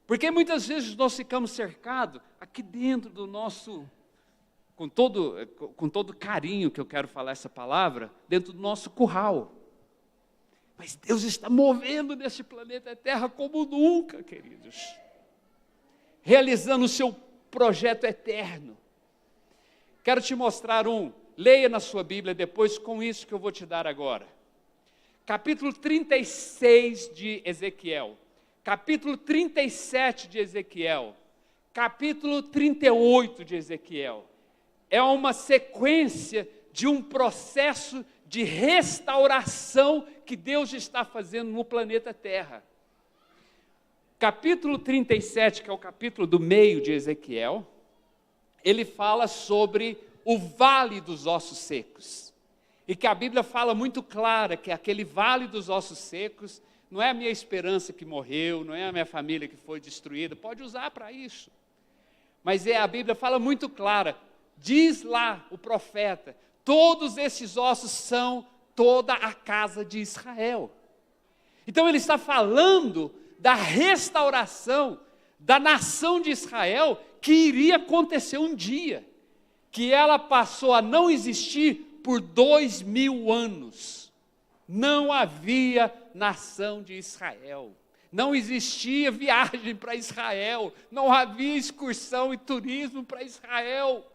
Porque muitas vezes nós ficamos cercados aqui dentro do nosso, com todo carinho que eu quero falar essa palavra, dentro do nosso curral. Mas Deus está movendo nesse planeta Terra como nunca, queridos. Realizando o seu projeto eterno. Quero te mostrar leia na sua Bíblia depois com isso que eu vou te dar agora. Capítulo 36 de Ezequiel. Capítulo 37 de Ezequiel, capítulo 38 de Ezequiel, é uma sequência de um processo de restauração que Deus está fazendo no planeta Terra. Capítulo 37, que é o capítulo do meio de Ezequiel, ele fala sobre o vale dos ossos secos, e que a Bíblia fala muito clara que aquele vale dos ossos secos não é a minha esperança que morreu, não é a minha família que foi destruída, pode usar para isso. Mas a Bíblia fala muito clara, diz lá o profeta, todos esses ossos são toda a casa de Israel. Então ele está falando da restauração da nação de Israel que iria acontecer um dia, que ela passou a não existir por 2000 anos. Não havia nação de Israel, não existia viagem para Israel, não havia excursão e turismo para Israel.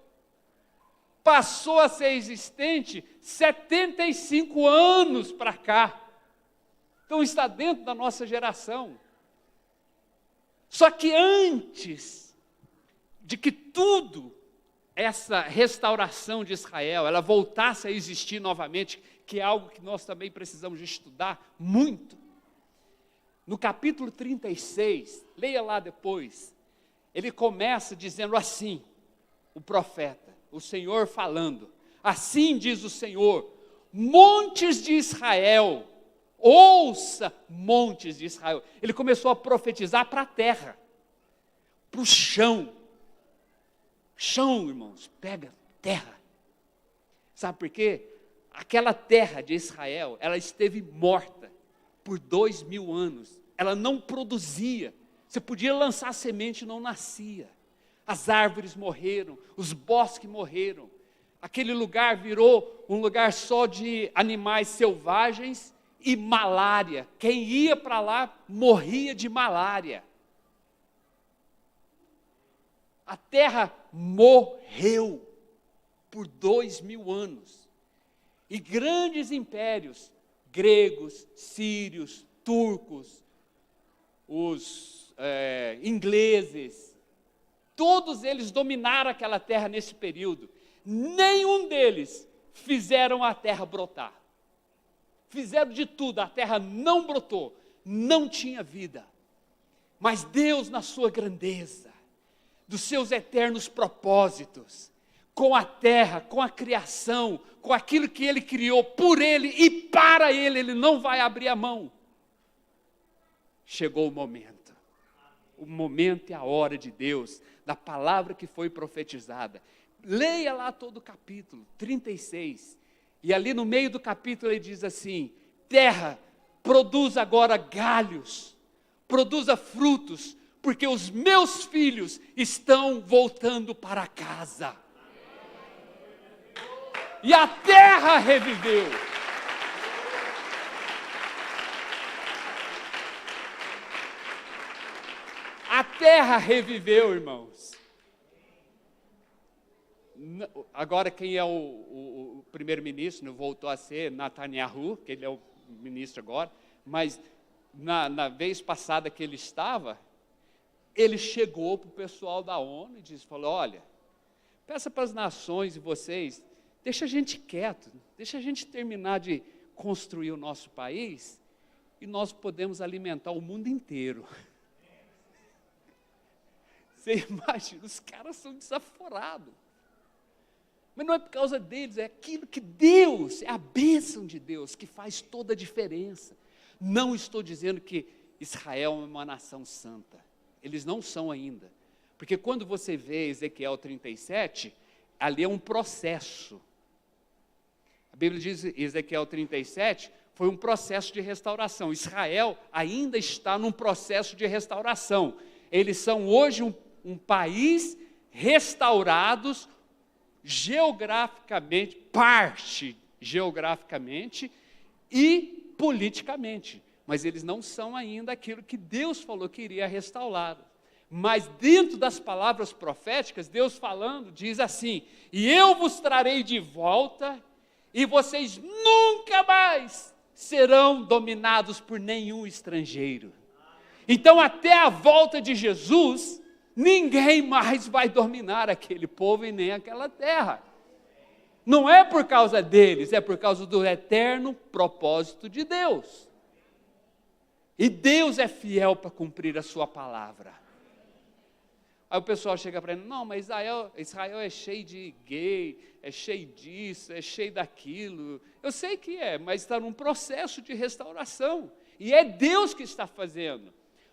Passou a ser existente 75 anos para cá. Então está dentro da nossa geração. Só que antes de que tudo, essa restauração de Israel, ela voltasse a existir novamente, que é algo que nós também precisamos de estudar muito. No capítulo 36, leia lá depois, ele começa dizendo assim, o profeta, o Senhor falando, assim diz o Senhor, montes de Israel, ouça montes de Israel. Ele começou a profetizar para a terra, para o chão. Chão, irmãos, pega terra. Sabe por quê? Aquela terra de Israel, ela esteve morta por 2000 anos. Ela não produzia. Você podia lançar semente e não nascia. As árvores morreram, os bosques morreram. Aquele lugar virou um lugar só de animais selvagens e malária. Quem ia para lá morria de malária. A terra morreu por 2000 anos. E grandes impérios, gregos, sírios, turcos, os ingleses, todos eles dominaram aquela terra nesse período. Nenhum deles fizeram a terra brotar. Fizeram de tudo, a terra não brotou, não tinha vida. Mas Deus, na sua grandeza, dos seus eternos propósitos, com a terra, com a criação, com aquilo que Ele criou por Ele e para Ele, Ele não vai abrir a mão. Chegou o momento e a hora de Deus, da palavra que foi profetizada. Leia lá todo o capítulo, 36, e ali no meio do capítulo ele diz assim, terra, produz agora galhos, produza frutos, porque os meus filhos estão voltando para casa. E a terra reviveu. A terra reviveu, irmãos. Agora quem é o primeiro-ministro, voltou a ser Netanyahu, que ele é o ministro agora, mas na vez passada que ele estava, ele chegou para o pessoal da ONU e falou, olha, peça para as nações e vocês, deixa a gente quieto, deixa a gente terminar de construir o nosso país e nós podemos alimentar o mundo inteiro. Você imagina, os caras são desaforados. Mas não é por causa deles, é aquilo que Deus, é a bênção de Deus que faz toda a diferença. Não estou dizendo que Israel é uma nação santa. Eles não são ainda. Porque quando você vê Ezequiel 37, ali é um processo. A Bíblia diz, em Ezequiel 37, foi um processo de restauração. Israel ainda está num processo de restauração. Eles são hoje um país restaurados geograficamente, parte geograficamente e politicamente. Mas eles não são ainda aquilo que Deus falou que iria restaurar. Mas dentro das palavras proféticas, Deus falando, diz assim: e eu vos trarei de volta, e vocês nunca mais serão dominados por nenhum estrangeiro. Então, até a volta de Jesus, ninguém mais vai dominar aquele povo e nem aquela terra. Não é por causa deles, é por causa do eterno propósito de Deus. E Deus é fiel para cumprir a sua palavra. Aí o pessoal chega para ele: não, mas Israel é cheio de gay, é cheio disso, é cheio daquilo. Eu sei que é, mas está num processo de restauração. E é Deus que está fazendo.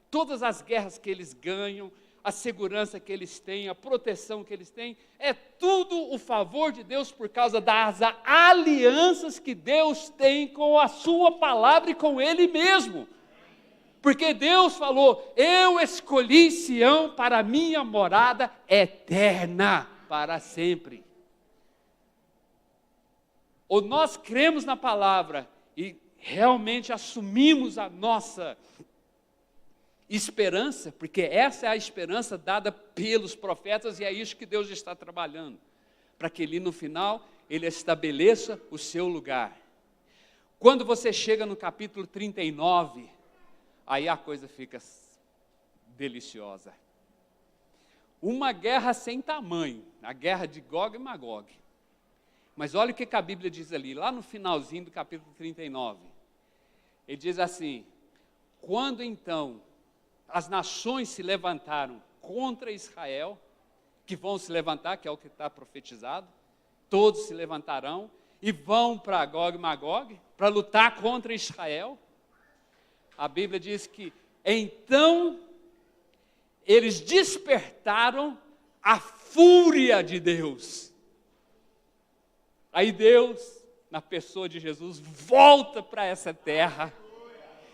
Todas as guerras que eles ganham, a segurança que eles têm, a proteção que eles têm, é tudo o favor de Deus por causa das alianças que Deus tem com a sua palavra e com Ele mesmo. Porque Deus falou: eu escolhi Sião para a minha morada eterna, para sempre. Ou nós cremos na palavra e realmente assumimos a nossa esperança, porque essa é a esperança dada pelos profetas, e é isso que Deus está trabalhando, para que ali no final, Ele estabeleça o seu lugar. Quando você chega no capítulo 39, aí a coisa fica deliciosa. Uma guerra sem tamanho, a guerra de Gog e Magog. Mas olha o que a Bíblia diz ali, lá no finalzinho do capítulo 39. Ele diz assim: quando então as nações se levantaram contra Israel, que vão se levantar, que é o que está profetizado, todos se levantarão e vão para Gog e Magog, para lutar contra Israel. A Bíblia diz que então eles despertaram a fúria de Deus. Aí Deus, na pessoa de Jesus, volta para essa terra.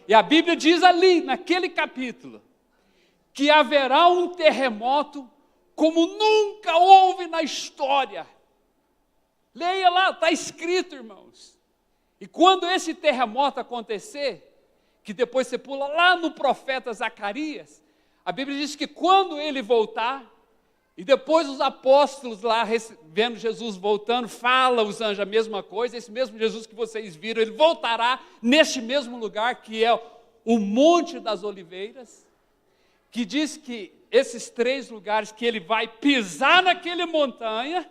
E a Bíblia diz ali, naquele capítulo, que haverá um terremoto como nunca houve na história. Leia lá, está escrito, irmãos. E quando esse terremoto acontecer, que depois você pula lá no profeta Zacarias, a Bíblia diz que quando ele voltar, e depois os apóstolos lá, vendo Jesus voltando, falam os anjos a mesma coisa, esse mesmo Jesus que vocês viram, ele voltará neste mesmo lugar, que é o Monte das Oliveiras, que diz que esses 3 lugares que ele vai pisar naquele montanha,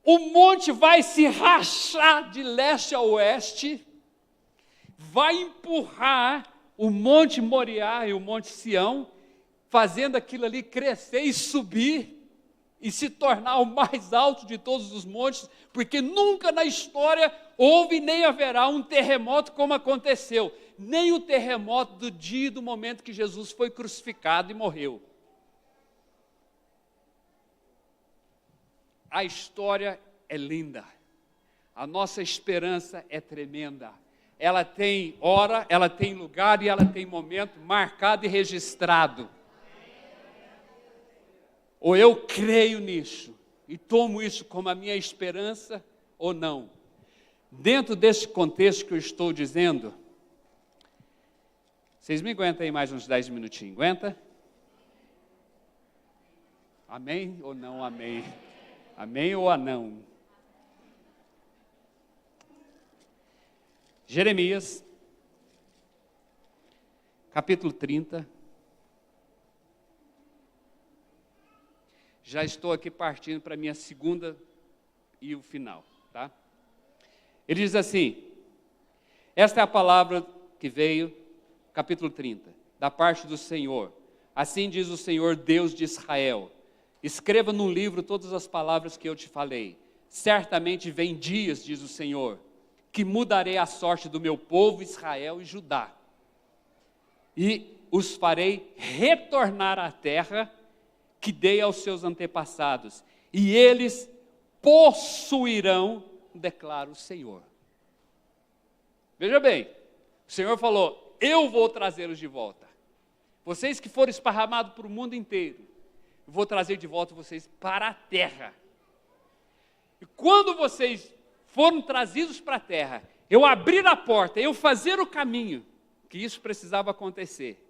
o monte vai se rachar de leste a oeste, vai empurrar o Monte Moriá e o Monte Sião, fazendo aquilo ali crescer e subir, e se tornar o mais alto de todos os montes, porque nunca na história houve nem haverá um terremoto como aconteceu, nem o terremoto do dia e do momento que Jesus foi crucificado e morreu. A história é linda, a nossa esperança é tremenda. Ela tem hora, ela tem lugar e ela tem momento marcado e registrado. Ou eu creio nisso e tomo isso como a minha esperança ou não. Dentro desse contexto que eu estou dizendo, vocês me aguentam aí mais uns 10 minutinhos, aguenta? Amém ou não amém? Amém ou não? Jeremias, capítulo 30. Já estou aqui partindo para a minha segunda e o final, tá? Ele diz assim: esta é a palavra que veio, capítulo 30, da parte do Senhor. Assim diz o Senhor, Deus de Israel: escreva num livro todas as palavras que eu te falei. Certamente vem dias, diz o Senhor, que mudarei a sorte do meu povo Israel e Judá, e os farei retornar à terra que dei aos seus antepassados, e eles possuirão, declara o Senhor. Veja bem, o Senhor falou, eu vou trazê-los de volta. Vocês que foram esparramados para o mundo inteiro, eu vou trazer de volta vocês para a terra. E quando vocês foram trazidos para a terra, eu abrir a porta, eu fazer o caminho, que isso precisava acontecer.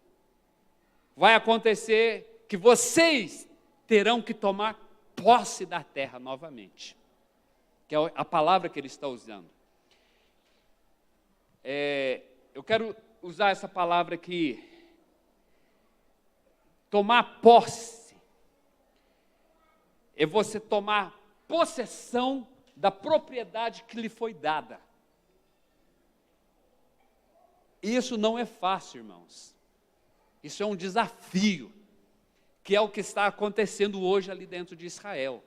Vai acontecer que vocês terão que tomar posse da terra novamente. Que é a palavra que ele está usando. Eu quero usar essa palavra aqui. Tomar posse. É você tomar possessão da propriedade que lhe foi dada. Isso não é fácil, irmãos. Isso é um desafio, que é o que está acontecendo hoje ali dentro de Israel.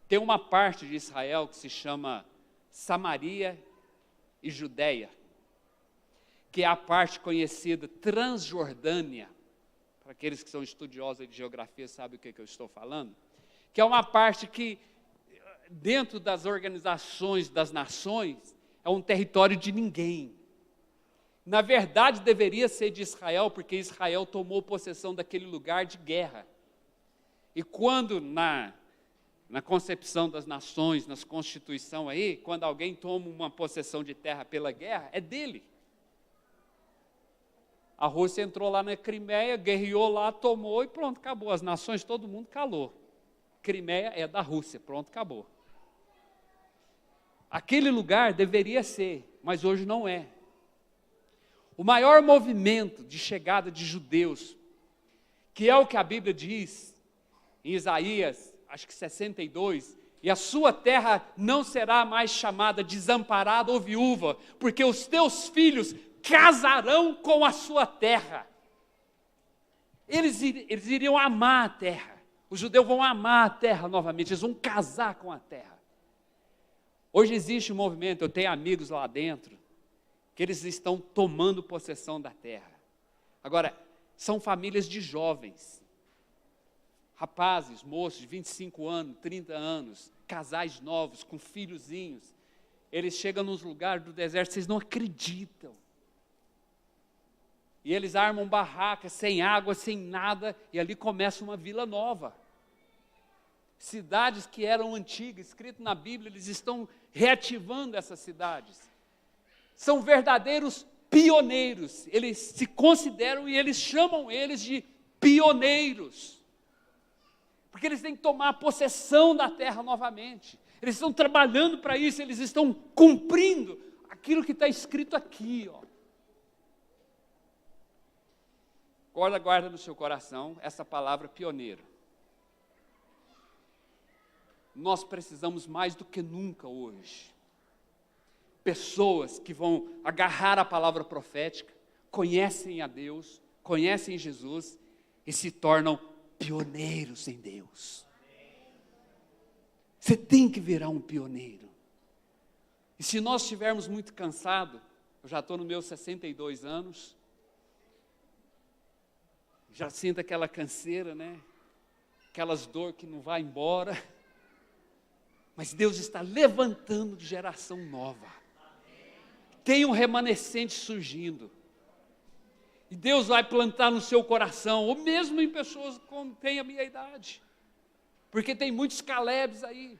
Tem uma parte de Israel que se chama Samaria e Judeia, que é a parte conhecida Transjordânia, para aqueles que são estudiosos de geografia sabem o que eu estou falando, que é uma parte que, dentro das organizações das nações, é um território de ninguém. Na verdade, deveria ser de Israel, porque Israel tomou possessão daquele lugar de guerra. E quando na concepção das nações, nas constituições aí, quando alguém toma uma possessão de terra pela guerra, é dele. A Rússia entrou lá na Crimeia, guerreou lá, tomou e pronto, acabou. As nações, todo mundo calou. Crimeia é da Rússia, pronto, acabou. Aquele lugar deveria ser, mas hoje não é. O maior movimento de chegada de judeus, que é o que a Bíblia diz em Isaías, acho que 62, e a sua terra não será mais chamada desamparada ou viúva, porque os teus filhos casarão com a sua terra. Eles iriam amar a terra. Os judeus vão amar a terra novamente, eles vão casar com a terra. Hoje existe um movimento, eu tenho amigos lá dentro, que eles estão tomando possessão da terra. Agora, são famílias de jovens, rapazes, moços de 25 anos, 30 anos, casais novos, com filhozinhos. Eles chegam nos lugares do deserto, vocês não acreditam. E eles armam barracas, sem água, sem nada, e ali começa uma vila nova. Cidades que eram antigas, escrito na Bíblia, eles estão reativando essas cidades. São verdadeiros pioneiros, eles se consideram e eles chamam eles de pioneiros. Porque eles têm que tomar possessão da terra novamente. Eles estão trabalhando para isso, eles estão cumprindo aquilo que está escrito aqui, ó. Guarda no seu coração essa palavra pioneiro. Nós precisamos mais do que nunca hoje. Pessoas que vão agarrar a palavra profética, conhecem a Deus, conhecem Jesus e se tornam pioneiros em Deus. Você tem que virar um pioneiro. E se nós estivermos muito cansados, eu já estou nos meus 62 anos, já sinto aquela canseira, né? Aquelas dores que não vai embora. Mas Deus está levantando geração nova. Tem um remanescente surgindo. E Deus vai plantar no seu coração, ou mesmo em pessoas que têm a minha idade. Porque tem muitos Calebes aí.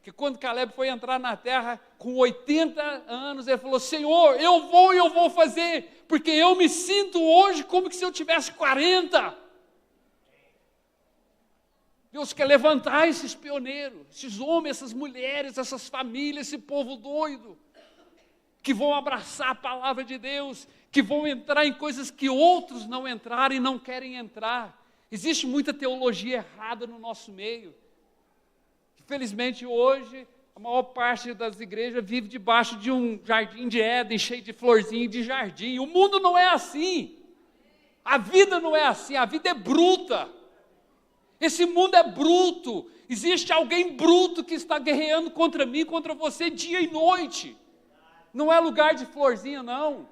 Que quando Caleb foi entrar na terra, com 80 anos, ele falou, Senhor, eu vou fazer, porque eu me sinto hoje como se eu tivesse 40. Deus quer levantar esses pioneiros, esses homens, essas mulheres, essas famílias, esse povo doido, que vão abraçar a palavra de Deus, que vão entrar em coisas que outros não entraram e não querem entrar. Existe muita teologia errada no nosso meio. Infelizmente hoje, a maior parte das igrejas vive debaixo de um jardim de Éden, cheio de florzinha de jardim. O mundo não é assim. A vida não é assim, a vida é bruta. Esse mundo é bruto. Existe alguém bruto que está guerreando contra mim, contra você, dia e noite. Não é lugar de florzinha, não.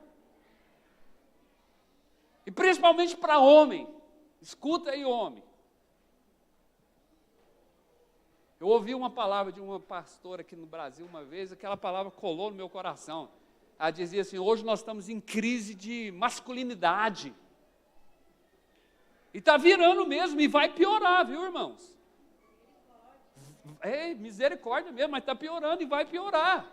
E principalmente para homem. Escuta aí, homem. Eu ouvi uma palavra de uma pastora aqui no Brasil uma vez, aquela palavra colou no meu coração. Ela dizia assim: hoje nós estamos em crise de masculinidade. E está virando mesmo, e vai piorar, viu, irmãos? É misericórdia mesmo, mas está piorando e vai piorar.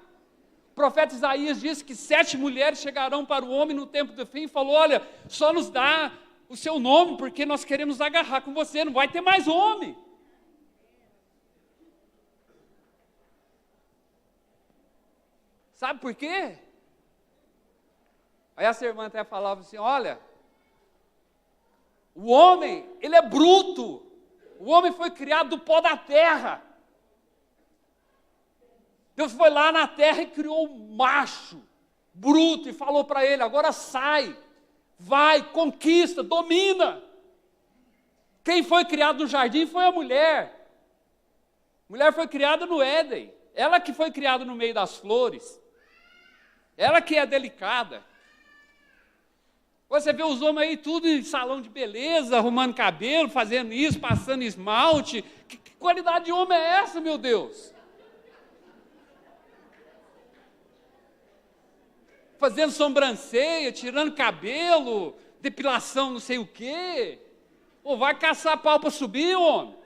O profeta Isaías disse que 7 mulheres chegarão para o homem no tempo do fim e falou: olha, só nos dá o seu nome, porque nós queremos agarrar com você, não vai ter mais homem. Sabe por quê? Aí essa irmã até falava assim: olha, o homem, ele é bruto, o homem foi criado do pó da terra. Deus foi lá na terra e criou um macho, bruto, e falou para ele: agora sai, vai, conquista, domina. Quem foi criado no jardim foi a mulher. A mulher foi criada no Éden, ela que foi criada no meio das flores, ela que é delicada. Você vê os homens aí tudo em salão de beleza, arrumando cabelo, fazendo isso, passando esmalte. Que qualidade de homem é essa, meu Deus? Fazendo sobrancelha, tirando cabelo, depilação não sei o quê. Ou vai caçar pau para subir, homem?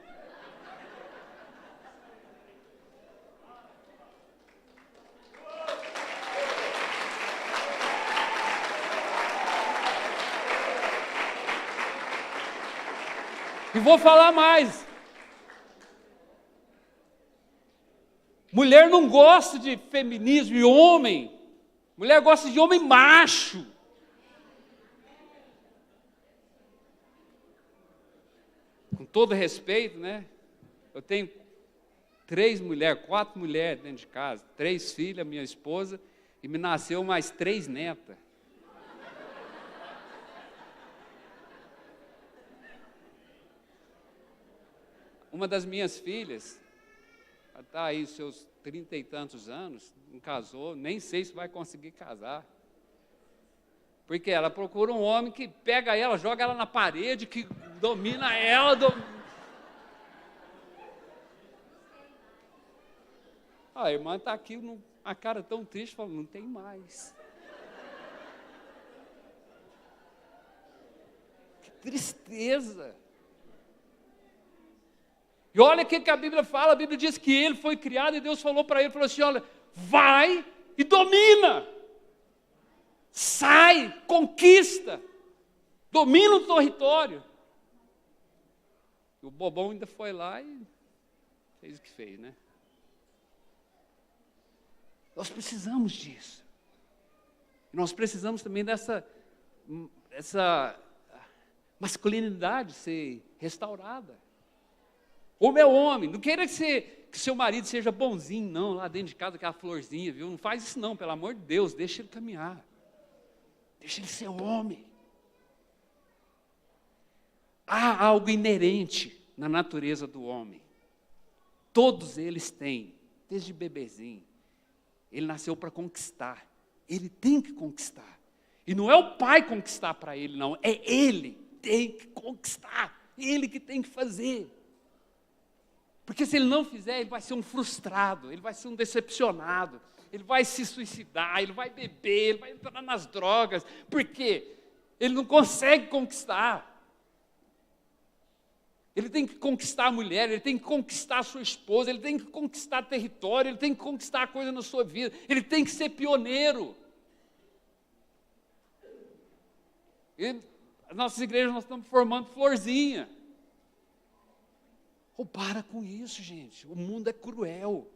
E vou falar mais. Mulher não gosta de feminismo e homem. Mulher gosta de homem macho. Com todo respeito, né? Eu tenho 4 mulheres dentro de casa, 3 filhas, minha esposa, e me nasceu mais 3 netas. Uma das minhas filhas, ela está aí seus 30 e tantos anos, não casou, nem sei se vai conseguir casar. Porque ela procura um homem que pega ela, joga ela na parede, que domina ela. A irmã está aqui, a cara tão triste, falando: não tem mais. Que tristeza. E olha o que a Bíblia fala. A Bíblia diz que ele foi criado e Deus falou para ele, falou assim: olha, vai e domina. Sai, conquista, domina o território. E o bobão ainda foi lá e fez o que fez, né? Nós precisamos disso. Nós precisamos também dessa masculinidade ser restaurada. Homem é homem, não queira que seu marido seja bonzinho, não, lá dentro de casa, aquela florzinha, viu? Não faz isso não, pelo amor de Deus, deixa ele caminhar. Deixa ele ser homem. Há algo inerente na natureza do homem. Todos eles têm, desde bebezinho. Ele nasceu para conquistar. Ele tem que conquistar. E não é o pai conquistar para ele, não. É ele que tem que conquistar. Ele que tem que fazer. Porque se ele não fizer, ele vai ser um frustrado, ele vai ser um decepcionado, ele vai se suicidar, ele vai beber, ele vai entrar nas drogas. Por quê? Ele não consegue conquistar. Ele tem que conquistar a mulher, ele tem que conquistar a sua esposa, ele tem que conquistar território, ele tem que conquistar a coisa na sua vida, ele tem que ser pioneiro. E as nossas igrejas, nós estamos formando florzinha. Oh, para com isso, gente. O mundo é cruel.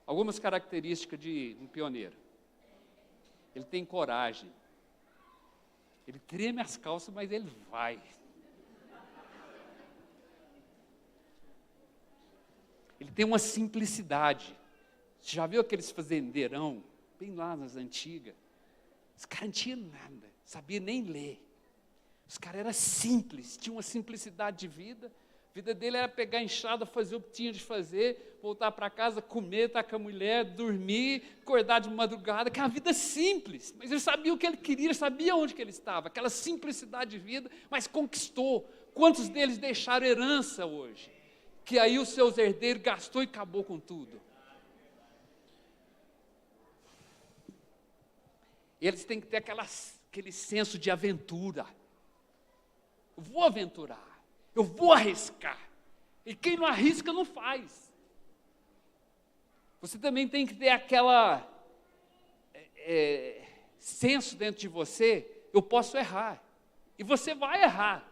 Algumas características de um pioneiro. Ele tem coragem. Ele treme as calças, mas ele vai. Ele tem uma simplicidade. Você já viu aqueles fazendeirão, bem lá nas antigas? Os caras não tinham nada, sabia nem ler. Os caras eram simples, tinham uma simplicidade de vida. A vida dele era pegar a enxada, fazer o que tinha de fazer, voltar para casa, comer, estar com a mulher, dormir, acordar de madrugada, que é uma vida simples. Mas ele sabia o que ele queria, ele sabia onde que ele estava, aquela simplicidade de vida, mas conquistou, Quantos deles deixaram herança hoje? Que aí os seus herdeiros gastou e acabou com tudo. Eles têm que ter aquele senso de aventura. Eu vou aventurar, eu vou arriscar. E quem não arrisca não faz. Você também tem que ter aquela senso dentro de você, eu posso errar. E você vai errar,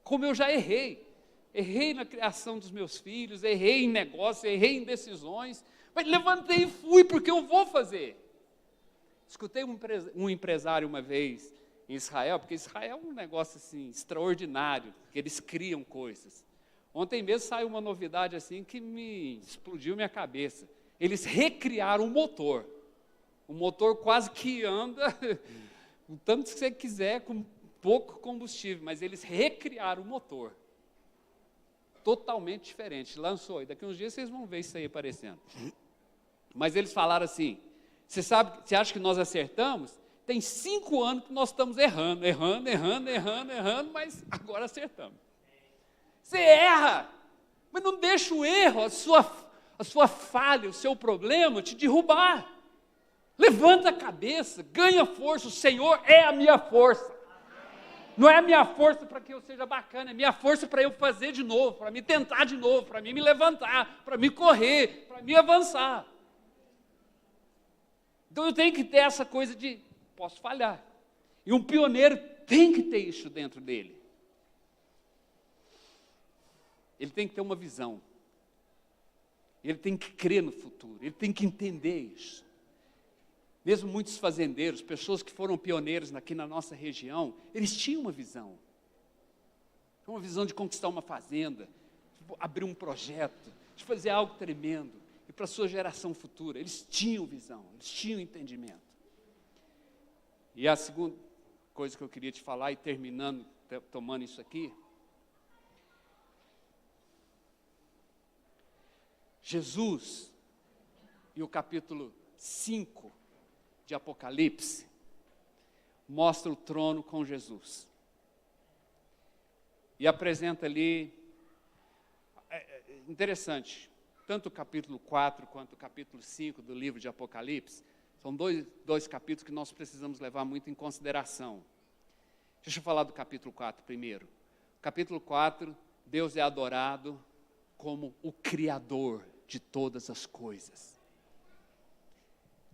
como eu já errei. Errei na criação dos meus filhos, errei em negócio, errei em decisões, mas levantei e fui, porque eu vou fazer. Escutei um empresário uma vez em Israel, porque Israel é um negócio assim, extraordinário, que eles criam coisas. Ontem mesmo saiu uma novidade assim que me explodiu minha cabeça. Eles recriaram um motor quase que anda o tanto que você quiser, com pouco combustível, mas eles recriaram o motor. Totalmente diferente, lançou, e daqui uns dias vocês vão ver isso aí aparecendo. Mas eles falaram assim, você acha que nós acertamos? Tem 5 anos que nós estamos errando, mas agora acertamos. Você erra, mas não deixa o erro, a sua falha, o seu problema te derrubar. Levanta a cabeça, ganha força, o Senhor é a minha força. Não é a minha força para que eu seja bacana, é a minha força para eu fazer de novo, para me tentar de novo, para mim me levantar, para me correr, para me avançar. Então eu tenho que ter essa coisa de, posso falhar. E um pioneiro tem que ter isso dentro dele. Ele tem que ter uma visão. Ele tem que crer no futuro, ele tem que entender isso. Mesmo muitos fazendeiros, pessoas que foram pioneiros aqui na nossa região, eles tinham uma visão de conquistar uma fazenda, de abrir um projeto, de fazer algo tremendo, e para a sua geração futura, eles tinham visão, eles tinham entendimento. E a segunda coisa que eu queria te falar, e terminando, tomando isso aqui, Jesus, e o capítulo 5 de Apocalipse, mostra o trono com Jesus. E apresenta ali, interessante, tanto o capítulo 4 quanto o capítulo 5 do livro de Apocalipse, são dois capítulos que nós precisamos levar muito em consideração. Deixa eu falar do capítulo 4 primeiro. Capítulo 4, Deus é adorado como o Criador de todas as coisas.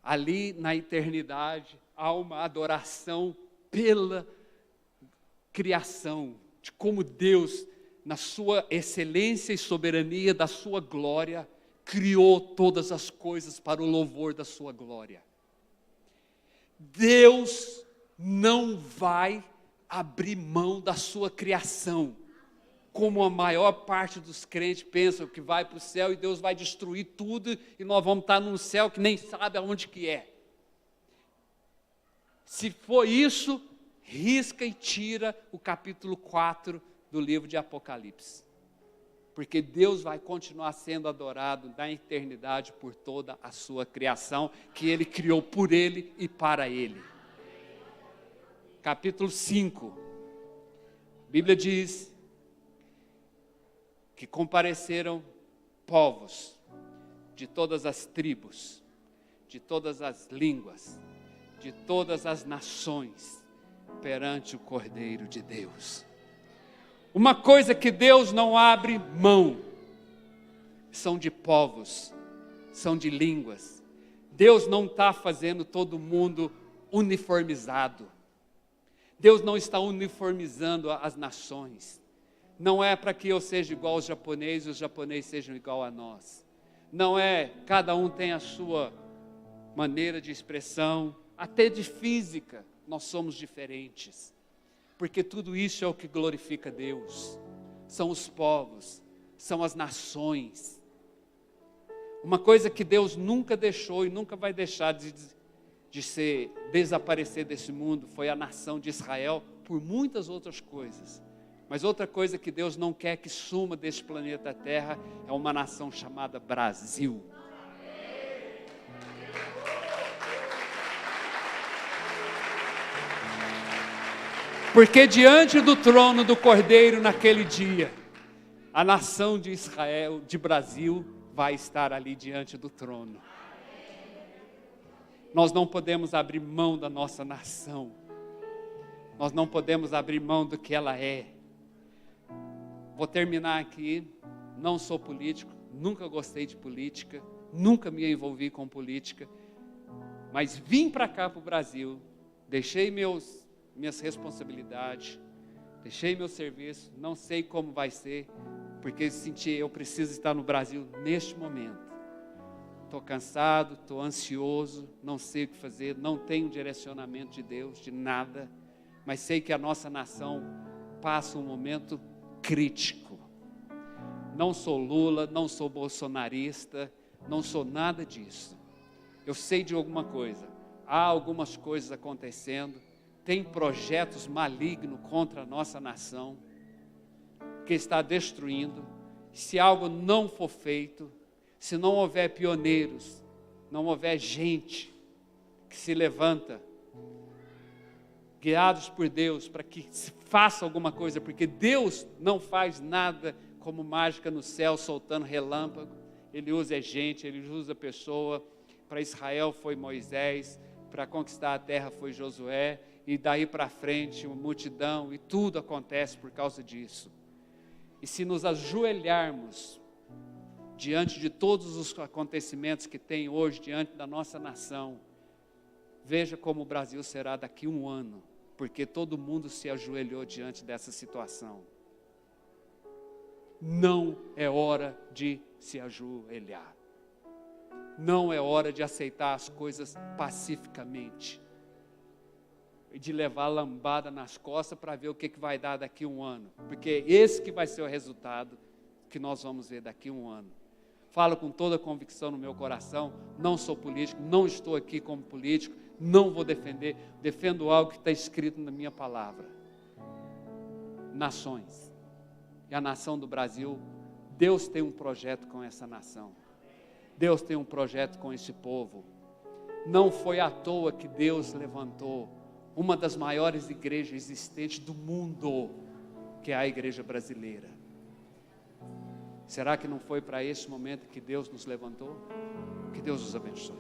Ali na eternidade há uma adoração pela criação, de como Deus, na sua excelência e soberania da sua glória, criou todas as coisas para o louvor da sua glória. Deus não vai abrir mão da sua criação, como a maior parte dos crentes pensam que vai para o céu e Deus vai destruir tudo e nós vamos estar num céu que nem sabe aonde que é. Se for isso, risca e tira o capítulo 4 do livro de Apocalipse. Porque Deus vai continuar sendo adorado na eternidade por toda a sua criação, que Ele criou por Ele e para Ele. Capítulo 5, a Bíblia diz que compareceram povos de todas as tribos, de todas as línguas, de todas as nações, perante o Cordeiro de Deus. Uma coisa que Deus não abre mão, são de povos, são de línguas. Deus não está fazendo todo mundo uniformizado. Deus não está uniformizando as nações. Não é para que eu seja igual aos japoneses e os japoneses sejam igual a nós. Não é, cada um tem a sua maneira de expressão, até de física, nós somos diferentes. Porque tudo isso é o que glorifica Deus. São os povos, são as nações. Uma coisa que Deus nunca deixou e nunca vai deixar de desaparecer desse mundo foi a nação de Israel, por muitas outras coisas. Mas outra coisa que Deus não quer que suma deste planeta Terra é uma nação chamada Brasil. Porque diante do trono do Cordeiro naquele dia, a nação de Israel, de Brasil, vai estar ali diante do trono. Nós não podemos abrir mão da nossa nação. Nós não podemos abrir mão do que ela é. Vou terminar aqui. Não sou político, nunca gostei de política, nunca me envolvi com política, mas vim para cá, para o Brasil, deixei minhas responsabilidades, deixei meu serviço, não sei como vai ser, porque eu preciso estar no Brasil neste momento. Estou cansado, estou ansioso, não sei o que fazer, não tenho direcionamento de Deus, de nada, mas sei que a nossa nação passa um momento crítico. Não sou Lula, não sou bolsonarista, não sou nada disso. Eu sei de alguma coisa, há algumas coisas acontecendo, tem projetos malignos contra a nossa nação, que está destruindo. Se algo não for feito, se não houver pioneiros, não houver gente que se levanta, guiados por Deus, para que se faça alguma coisa, porque Deus não faz nada como mágica no céu, soltando relâmpago. Ele usa gente, Ele usa pessoa. Para Israel foi Moisés, para conquistar a terra foi Josué, e daí para frente uma multidão, e tudo acontece por causa disso. E se nos ajoelharmos diante de todos os acontecimentos que tem hoje diante da nossa nação, veja como o Brasil será daqui a um ano, porque todo mundo se ajoelhou diante dessa situação. Não é hora de se ajoelhar. Não é hora de aceitar as coisas pacificamente. E de levar lambada nas costas para ver o que vai dar daqui a um ano. Porque esse que vai ser o resultado que nós vamos ver daqui a um ano. Falo com toda a convicção no meu coração, não sou político, não estou aqui como político, não vou defender, defendo algo que está escrito na minha palavra. Nações. E a nação do Brasil, Deus tem um projeto com essa nação. Deus tem um projeto com esse povo. Não foi à toa que Deus levantou uma das maiores igrejas existentes do mundo, que é a igreja brasileira. Será que não foi para esse momento que Deus nos levantou? Que Deus nos abençoe.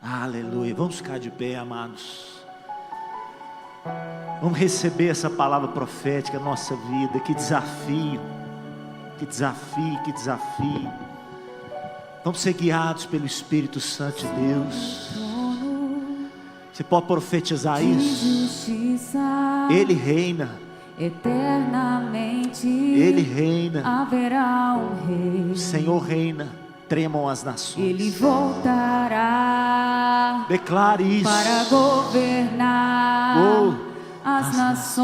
Aleluia. Vamos ficar de pé, amados. Vamos receber essa palavra profética na nossa vida. Que desafio, que desafio, que desafio. Vamos ser guiados pelo Espírito Santo de Deus. Você pode profetizar isso? Ele reina eternamente. Ele reina. Haverá um rei. O Senhor reina. Tremam as nações. Ele voltará. Declare isso. Para governar as nações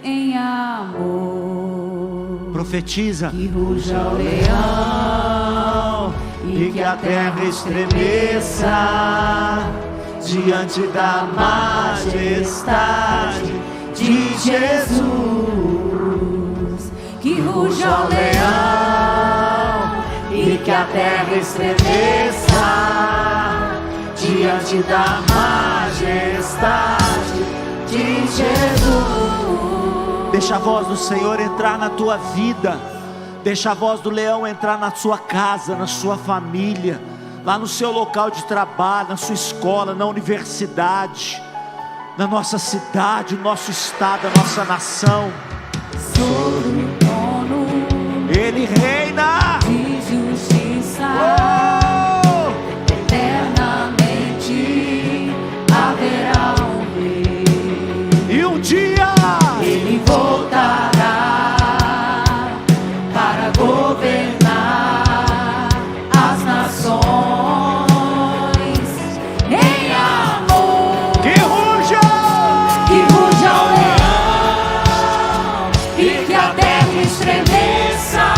em amor. Profetiza. Que ruja o leão e que a terra estremeça diante da majestade de Jesus. Que ruja o leão e que a terra estremeça diante da majestade de Jesus. Deixa a voz do Senhor entrar na tua vida. Deixa a voz do leão entrar na sua casa, na sua família, lá no seu local de trabalho, na sua escola, na universidade, na nossa cidade, no nosso estado, na nossa nação. Sobre o trono Ele reina de justiça. Eternamente haverá um rei. E um dia Ele voltará para governar as nações em amor. que ruja O leão e que a terra estremeça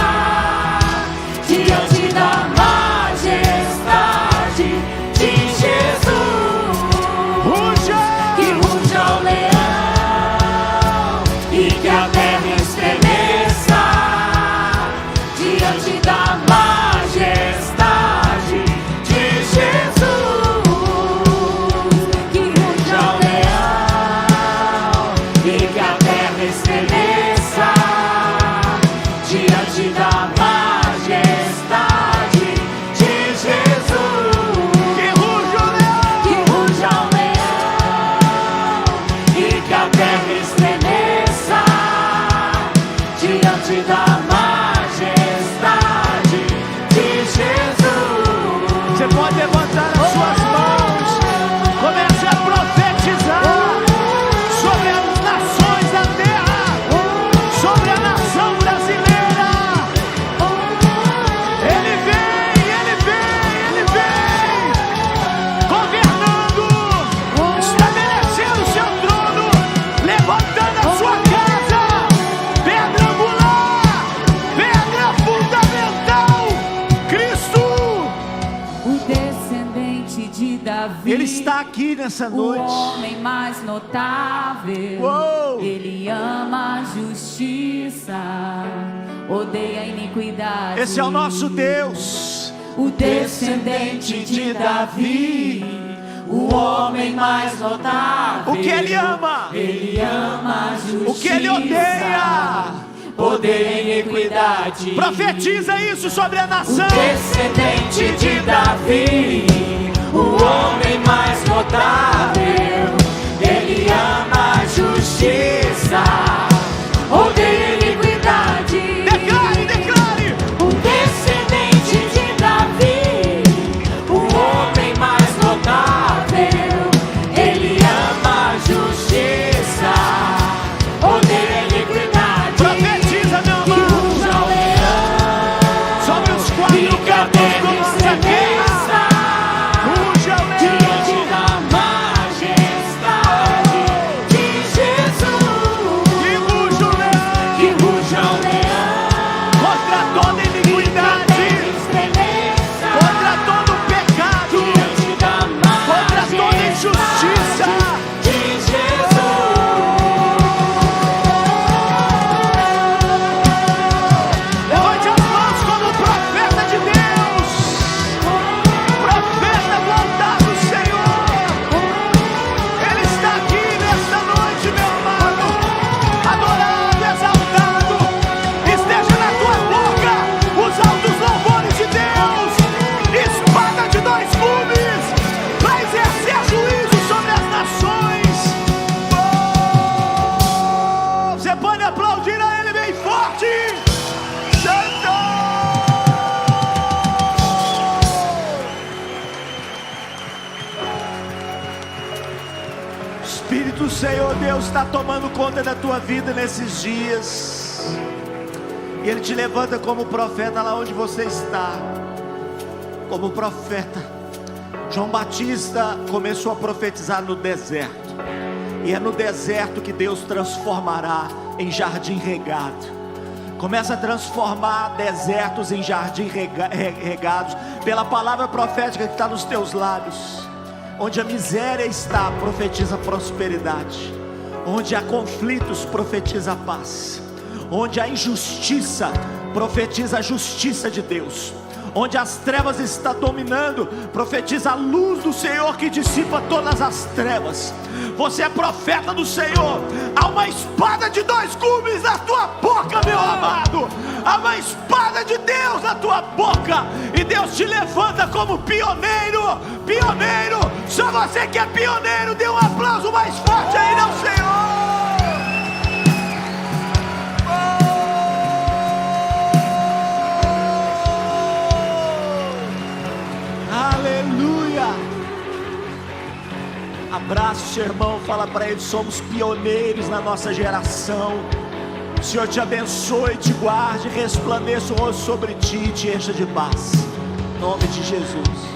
aqui nessa O noite. homem mais notável. Uou! Ele ama a justiça, odeia a iniquidade. Esse é o nosso Deus, o descendente de Davi, o homem mais notável. o que Ele ama, Ele ama a justiça, o que Ele odeia. odeia a iniquidade. Profetiza isso sobre a nação. Descendente de Davi, o homem mais notável. Ele ama a justiça, odeia a iniquidade. Declare, declare. O descendente de Davi, o homem mais notável. Ele ama a justiça, odeia a iniquidade. Profetiza, meu Que amado, ruja o leão, sobre os quatro cantos do nossa terra. Ruja o diante leão. da majestade de Jesus. Que ruja o leão. Que ruja o leão, Contra toda iniquidade, estremeça contra todo pecado, diante da contra toda majestade injustiça. de Jesus. Levante as mãos como profeta de Deus, profeta voltado do Senhor. Ele está aqui nesta noite, meu amado, adorado, exaltado. Esteja na tua boca os altos louvores de Deus, espada de dois gumes, para exercer juízo sobre as nações. Oh! Você pode aplaudir a Ele bem forte. Santo! Espírito do Senhor Deus está tomando conta da tua vida nesses dias. E Ele te levanta como profeta lá onde você está. Como profeta. João Batista começou a profetizar no deserto. E é no deserto que Deus transformará em jardim regado. Começa a transformar desertos em jardim regados pela palavra profética que está nos teus lábios. Onde a miséria está, profetiza prosperidade. Onde há conflitos, profetiza paz. Onde há injustiça, profetiza a justiça de Deus. Onde as trevas estão dominando, profetiza a luz do Senhor que dissipa todas as trevas. Você é profeta do Senhor. Há uma espada de dois gumes na tua boca, meu amado. Há uma espada de Deus na tua boca. E Deus te levanta como pioneiro. Pioneiro. Só você que é pioneiro, dê um aplauso mais forte aí ao Senhor. Aleluia. Abraça o seu irmão, fala para ele: somos pioneiros na nossa geração. O Senhor te abençoe, te guarde, resplandeça o rosto sobre ti e te encha de paz. Em nome de Jesus.